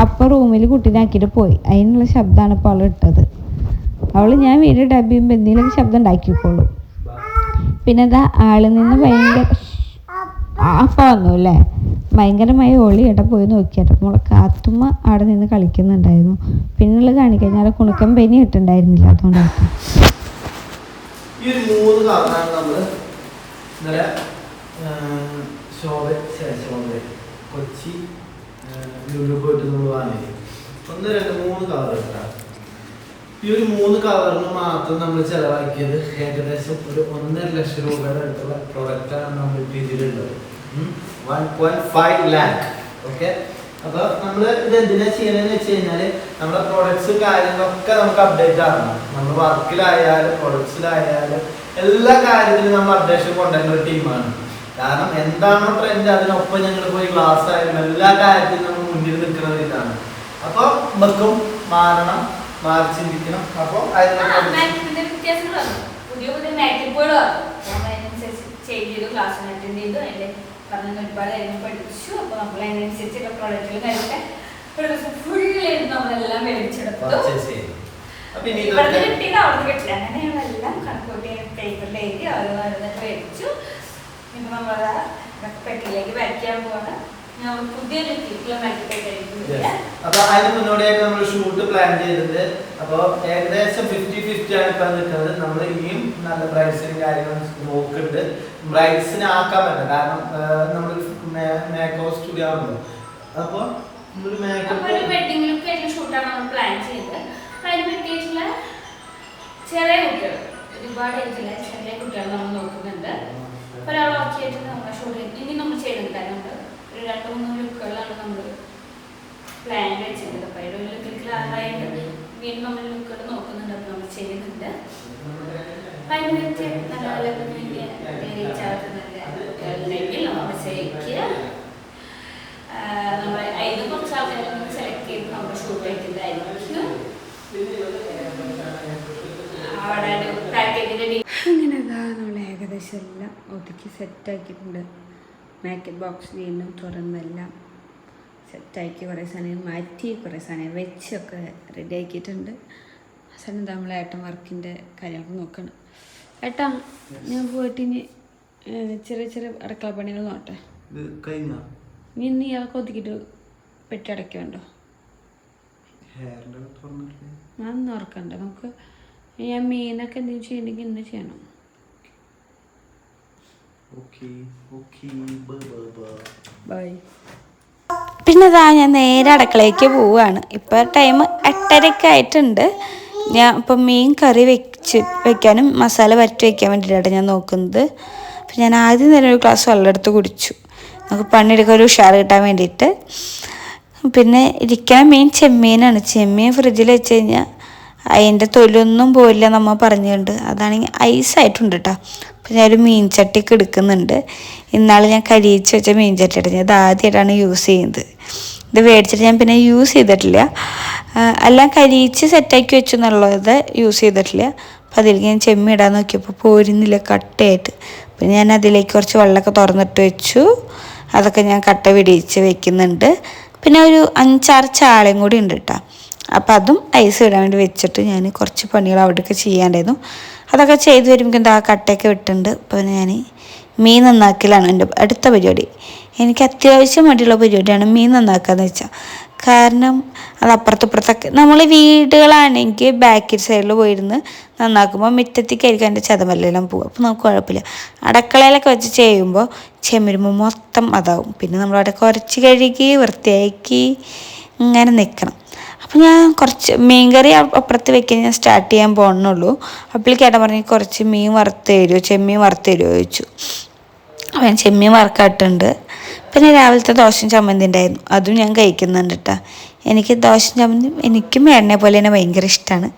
അപ്പൊ റൂമിൽ കുട്ടീനാക്കിയിട്ട് പോയി. അതിനുള്ള ശബ്ദമാണ് ഇപ്പോൾ അവൾ ഇട്ടത്. അവള് ഞാൻ വീഡിയോ ഡബ് ചെയ്യുമ്പോൾ എന്തെങ്കിലും ശബ്ദം ഉണ്ടാക്കിക്കോളൂ. പിന്നെ എന്താ ആളിൽ നിന്ന് ഭയങ്കര അപ്പ വന്നു അല്ലേ, ഭയങ്കരമായി ഓളി ഏട്ടാ പോയി നോക്കിയാട്ടോ. നമ്മളെ കാത്തുമ്മ അവിടെ നിന്ന് കളിക്കുന്നുണ്ടായിരുന്നു. പിന്നുള്ളത് കാണിക്കാൻ ഞാൻ കുണുക്കം പനി ഇട്ടുണ്ടായിരുന്നില്ല. അതുകൊണ്ടാണ് ഈ ഒരു 3 കളറാണ് നമ്മൾ ഇന്നലെ കൊച്ചി ലുലു പോയിട്ട് നമ്മൾ വാങ്ങിയത്. 1 2 3 കളർ എടുക്കാം. ഈ ഒരു 3 കളറിന് മാത്രം നമ്മൾ ചെലവാക്കിയത് ഏകദേശം ഒരു 1.5 ലക്ഷം രൂപയുടെ അടുത്തുള്ള പ്രൊഡക്റ്റാണ് നമ്മൾ ഇതിലുള്ളത്. 1.5 lakh. ഓക്കെ, അപ്പൊ നമ്മൾ ഇത് എന്തിനാ ചെയ്യണമെന്ന് വെച്ച് കഴിഞ്ഞാല് നമ്മുടെ പ്രൊഡക്ട്സ് കാര്യങ്ങളൊക്കെ നമുക്ക് അപ്ഡേറ്റ് ആകണം. നമ്മൾ വർക്കിലായാലും പ്രൊഡക്ട്സിലായാലും എല്ലാ കാര്യത്തിലും നമ്മൾ അപ്ഡേഷൻ കൊണ്ടുവരുന്ന ഒരു ടീമാണ്. കാരണം എന്താണോ ട്രെൻഡ് അതിനൊപ്പം ഞങ്ങൾ പോയി ക്ലാസ് ആയാലും എല്ലാ കാര്യത്തിലും നമ്മൾ മുന്നിൽ നിൽക്കുന്നത് ഇതാണ്. അപ്പൊ നമുക്കും മാറണം, മാറി ചിന്തിക്കണം. അപ്പൊ ഒരുപാട് കാര്യങ്ങൾ പഠിച്ചു. അപ്പൊ നമ്മൾ അതിനനുസരിച്ചുള്ള പ്രോഡക്റ്റുകൾ കാര്യമൊക്കെ ഫുള്ളായിട്ട് നമ്മളെല്ലാം മേടിച്ചെടുത്തു. ഇവിടുന്ന് കിട്ടിയത് അവിടുന്ന് കിട്ടില്ല, അങ്ങനെയാണ് എല്ലാം കണക്കൂട്ടി പേപ്പറിൽ എഴുതി ഓരോന്നൊക്കെ മേടിച്ചു. ഇപ്പൊ നമ്മള് പെട്ടിയിലേക്ക് വരയ്ക്കാൻ പോവാണ്. പുതിയൊരു അപ്പൊ അതിന് മുന്നോടിയായിട്ട് നമ്മൾ ഷൂട്ട് പ്ലാൻ ചെയ്തത്. അപ്പൊ ഏകദേശം 50-50 ആണ് ഇപ്പൊ നിൽക്കുന്നത്. നമ്മൾ ഇനിയും നല്ല ബ്രൈഡ്സിനും കാര്യങ്ങളും നോക്കുന്നുണ്ട്. ബ്രൈഡ്സിനെ ആക്കാൻ പറ്റും, കാരണം നമ്മൾ മേക്കപ്പ് സ്റ്റുഡിയോ ആണല്ലോ. അപ്പൊ വെഡിങ് ലുക്ക് ആയിട്ടുള്ള ഷൂട്ടാണ് നമ്മൾ പ്ലാൻ ചെയ്തത്. അതിന് പറ്റിയിട്ടുള്ള ചെറിയ കുട്ടികൾ, ഒരുപാട് ആയിട്ടുള്ള ചെറിയ കുട്ടികൾ നമ്മൾ നോക്കുന്നുണ്ട്. ഒരാൾ ഓക്കെ ആയിട്ട് നമ്മുടെ ഷൂട്ട് ഇനി നമ്മൾ ചെയ്യുന്നുണ്ടായിരുന്നു. ഒരു 2-3 ലുക്കുകളാണ് നമ്മൾ പ്ലാൻ വെച്ചിട്ടുണ്ട്. അപ്പൊ ഒരു ലുക്കിൽ ആറായിട്ട് വീണ്ടും നമ്മൾ ലുക്കുകൾ നോക്കുന്നുണ്ട്. അപ്പൊ നമ്മൾ ചെയ്യുന്നുണ്ട്. അതിന് പറ്റി നല്ല കുട്ടികളുണ്ടെങ്കിൽ നമ്മൾ ചെയ്യിക്കുക. നമ്മൾ അതിന് കുറച്ച് ആൾക്കാരെ സെലക്ട് ചെയ്ത് നമ്മൾ ഷൂട്ട് ആയിട്ടുണ്ടായിരിക്കും. അവിടെ പാക്കേജിന്റെ അങ്ങനെ നമ്മൾ ഏകദേശം എല്ലാം ഒതുക്കി സെറ്റാക്കിയിട്ടുണ്ട്. മേക്കപ്പ് ബോക്സ് വീണ്ടും തുറന്നെല്ലാം സെറ്റാക്കി കുറേ സാധനം മാറ്റി കുറേ സാധനം വെച്ചൊക്കെ റെഡി ആക്കിയിട്ടുണ്ട്. അവസാനം നമ്മൾ ഏട്ടൻ വർക്കിൻ്റെ കാര്യങ്ങളൊക്കെ നോക്കണം. ഏട്ടാ, ഞാൻ പോയിട്ട് ഇനി ചെറിയ ചെറിയ അടുക്കള പണികൾ നോട്ടെ. നീ ഇന്ന് ഇയാൾക്ക് ഒതുക്കിയിട്ട് പെട്ടി അടയ്ക്കുന്നുണ്ടോ? ഞാൻ ഓർക്കണ്ട. നമുക്ക് ഞാൻ മീനൊക്കെ എന്തെങ്കിലും ചെയ്യണമെങ്കിൽ ഇന്ന് ചെയ്യണം. ബൈ. പിന്നെ ഇതാ ഞാൻ നേരെ അടുക്കളയ്ക്ക് പോവുകയാണ്. ഇപ്പോൾ ടൈം 8:30 ആയിട്ടുണ്ട്. ഞാൻ ഇപ്പം മീൻ കറി വെക്കാനും മസാല വരട്ടി വയ്ക്കാൻ വേണ്ടിയിട്ടാണ് ഞാൻ നോക്കുന്നത്. അപ്പം ഞാൻ ആദ്യം തന്നെ ഒരു ഗ്ലാസ് വെള്ളം എടുത്ത് കുടിച്ചു, നമുക്ക് പണിയെടുക്കാൻ ഒരു ഉഷാർ കിട്ടാൻ വേണ്ടിയിട്ട്. പിന്നെ ഇരിക്കണ മീൻ ചെമ്മീനാണ്. ചെമ്മീൻ ഫ്രിഡ്ജിൽ വെച്ച് കഴിഞ്ഞാൽ അതിൻ്റെ തൊലൊന്നും പോയില്ല നമ്മൾ പറഞ്ഞുകൊണ്ട്. അതാണെങ്കിൽ ഐസായിട്ടുണ്ട് കേട്ടോ. അപ്പോൾ ഞാനൊരു മീൻ ചട്ടിയൊക്കെ എടുക്കുന്നുണ്ട്. ഇന്നാൾ ഞാൻ കരിയിച്ച് വെച്ച മീൻ ചട്ടിയാണ്. ഞാൻ ഇത് ആദ്യമായിട്ടാണ് യൂസ് ചെയ്യുന്നത്. ഇത് മേടിച്ചിട്ട് ഞാൻ പിന്നെ യൂസ് ചെയ്തിട്ടില്ല. എല്ലാം കരിയിച്ച് സെറ്റാക്കി വെച്ചു എന്നുള്ളത് യൂസ് ചെയ്തിട്ടില്ല. അപ്പോൾ അതിലേക്ക് ഞാൻ ചെമ്മീൻ ഇടാൻ നോക്കിയപ്പോൾ പോരുന്നില്ല, കട്ടയായിട്ട്. അപ്പോൾ ഞാൻ അതിലേക്ക് കുറച്ച് വെള്ളമൊക്കെ തുറന്നിട്ട് വെച്ചു. അതൊക്കെ ഞാൻ കട്ട പിടിച്ച് വെക്കുന്നുണ്ട്. പിന്നെ ഒരു 5-6 ചാളയും കൂടി ഉണ്ട് കേട്ടോ. അപ്പോൾ അതും ഐസ് ഇടാൻ വേണ്ടി വെച്ചിട്ട് ഞാൻ കുറച്ച് പണികൾ അവിടെയൊക്കെ ചെയ്യാണ്ടായിരുന്നു. അതൊക്കെ ചെയ്ത് വരുമ്പോൾ എന്താ കട്ടയൊക്കെ വിട്ടുണ്ട്. അപ്പോൾ ഞാൻ മീൻ നന്നാക്കലാണ് എൻ്റെ അടുത്ത പരിപാടി. എനിക്ക് അത്യാവശ്യം വേണ്ടിയുള്ള പരിപാടിയാണ് മീൻ നന്നാക്കാന്ന് വെച്ചാൽ. കാരണം അത് അപ്പുറത്തപ്പുറത്തൊക്കെ നമ്മൾ വീടുകളാണെങ്കിൽ ബാക്കിൽ സൈഡിൽ പോയിരുന്ന് നന്നാക്കുമ്പോൾ മുറ്റത്തേക്കായിരിക്കും അതിൻ്റെ ചതമല്ലെല്ലാം പോകും. അപ്പോൾ നമുക്ക് കുഴപ്പമില്ല. അടുക്കളയിലൊക്കെ വെച്ച് ചെയ്യുമ്പോൾ ചെമ്മിരുമ്പോൾ മൊത്തം അതാവും. പിന്നെ നമ്മളവിടെ കുറച്ച് കഴുകി വൃത്തിയാക്കി ഇങ്ങനെ നിൽക്കണം. അപ്പോൾ ഞാൻ കുറച്ച് മീൻ കറി അപ്പുറത്ത് വെക്കാൻ ഞാൻ സ്റ്റാർട്ട് ചെയ്യാൻ പോകുന്നുള്ളൂ. അപ്പോഴേക്ക് ഏട്ടൻ പറഞ്ഞ് കുറച്ച് മീൻ വറുത്ത് തരുമോ, ചെമ്മീൻ വറുത്ത് തരുമോ ചോദിച്ചു. അപ്പോൾ ഞാൻ ചെമ്മീൻ വറുക്കാട്ടുണ്ട്. പിന്നെ രാവിലത്തെ ദോശയും ചമ്മന്തി ഉണ്ടായിരുന്നു, അതും ഞാൻ കഴിക്കുന്നുണ്ട് കേട്ടോ. എനിക്ക് ദോശയും ചമ്മന്തി എനിക്കും ഏട്ടനെ പോലെ തന്നെ ഭയങ്കര ഇഷ്ടമാണ്.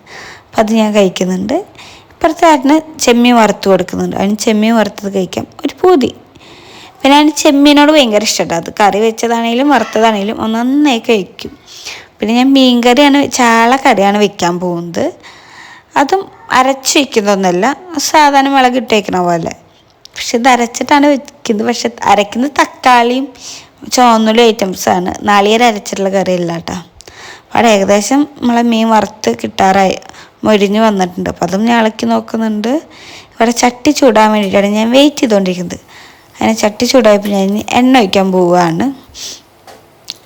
അപ്പോൾ അത് ഞാൻ കഴിക്കുന്നുണ്ട്. ഇപ്പുറത്തെ ഏട്ടന് ചെമ്മീൻ വറുത്ത് കൊടുക്കുന്നുണ്ട്. അതിന് ചെമ്മീൻ വറുത്തത് കഴിക്കാം ഒരു പൂതി. പിന്നെ അതിന് ചെമ്മീനോട് ഭയങ്കര ഇഷ്ടമാണ്. അത് കറി വെച്ചതാണെങ്കിലും വറുത്തതാണെങ്കിലും നന്നായി കഴിക്കും. പിന്നെ ഞാൻ മീൻ കറിയാണ്, ചാള കറിയാണ് വെക്കാൻ പോകുന്നത്. അതും അരച്ച് വയ്ക്കുന്നതൊന്നുമല്ല, സാധാരണ മുളക് ഇട്ട് വയ്ക്കണ പോലെ. പക്ഷെ ഇത് അരച്ചിട്ടാണ് വെക്കുന്നത്. പക്ഷെ അരക്കുന്നത് തക്കാളിയും ചുവന്നുള്ളി ഐറ്റംസാണ്, നാളികേരം അരച്ചിട്ടുള്ള കറിയല്ല കേട്ടോ. അവിടെ ഏകദേശം നമ്മളെ മീൻ വറുത്ത് കിട്ടാറായി മൊരിഞ്ഞ് വന്നിട്ടുണ്ട്. അപ്പോൾ അതും ഞാൻ ഇളക്കി നോക്കുന്നുണ്ട്. ഇവിടെ ചട്ടി ചൂടാൻ വേണ്ടിയിട്ടാണ് ഞാൻ വെയിറ്റ് ചെയ്തുകൊണ്ടിരിക്കുന്നത്. അതിന് ചട്ടി ചൂടായപ്പോൾ ഞാൻ എണ്ണ ഒഴിക്കാൻ പോവുകയാണ്.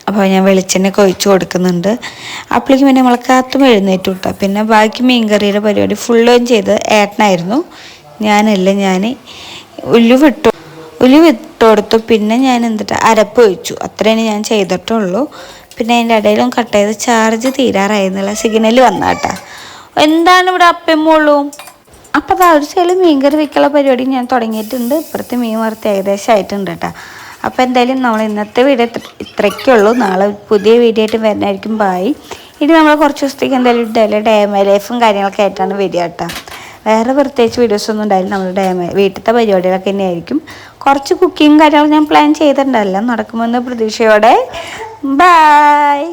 അപ്പോൾ ഞാൻ വെളിച്ചെണ്ണയൊക്കെ ഒഴിച്ച് കൊടുക്കുന്നുണ്ട്. അപ്പോഴേക്കും പിന്നെ കാത്തും എഴുന്നേറ്റ് വിട്ടാൽ പിന്നെ ബാക്കി മീൻ കറിയുടെ പരിപാടി ഫുള്ളും ചെയ്ത് ഏട്ടനായിരുന്നു. ഞാനല്ല, ഞാൻ ഉലു വിട്ട് കൊടുത്തു. പിന്നെ ഞാൻ അരപ്പ് ഒഴിച്ചു. അത്രയാണ് ഞാൻ ചെയ്തിട്ടുള്ളൂ. പിന്നെ അതിൻ്റെ ഇടയിലും കട്ട് ചെയ്ത് ചാർജ് തീരാറായിരുന്നില്ല. സിഗ്നൽ വന്നാട്ടാ. എന്താണ് ഇവിടെ അപ്പമ്മോളും. അപ്പോൾ അത് ഒരു സൈഡിൽ മീൻകറി വയ്ക്കുള്ള പരിപാടി ഞാൻ തുടങ്ങിയിട്ടുണ്ട്. ഇപ്പുറത്ത് മീൻ വറുത്ത് ഏകദേശം ആയിട്ടുണ്ട് കേട്ടോ. അപ്പോൾ എന്തായാലും നമ്മൾ ഇന്നത്തെ വീഡിയോ ഇത്രയ്ക്കുള്ളൂ. നാളെ പുതിയ വീഡിയോ ആയിട്ട് വരുന്നതായിരിക്കും. ബായ്. ഇനി നമ്മൾ കുറച്ച് ദിവസത്തേക്ക് എന്തായാലും ഡേ മൈ ലൈഫും കാര്യങ്ങളൊക്കെ ആയിട്ടാണ് വരിക കേട്ടോ. വേറെ പ്രത്യേകിച്ച് വീഡിയോസൊന്നും ഉണ്ടായില്ല. നമ്മൾ വീട്ടിലത്തെ പരിപാടികളൊക്കെ തന്നെയായിരിക്കും. കുറച്ച് കുക്കിങ് കാര്യങ്ങൾ ഞാൻ പ്ലാൻ ചെയ്തിട്ടുണ്ടല്ലോ, നടക്കുമെന്ന് പ്രതീക്ഷയോടെ. ബായ്.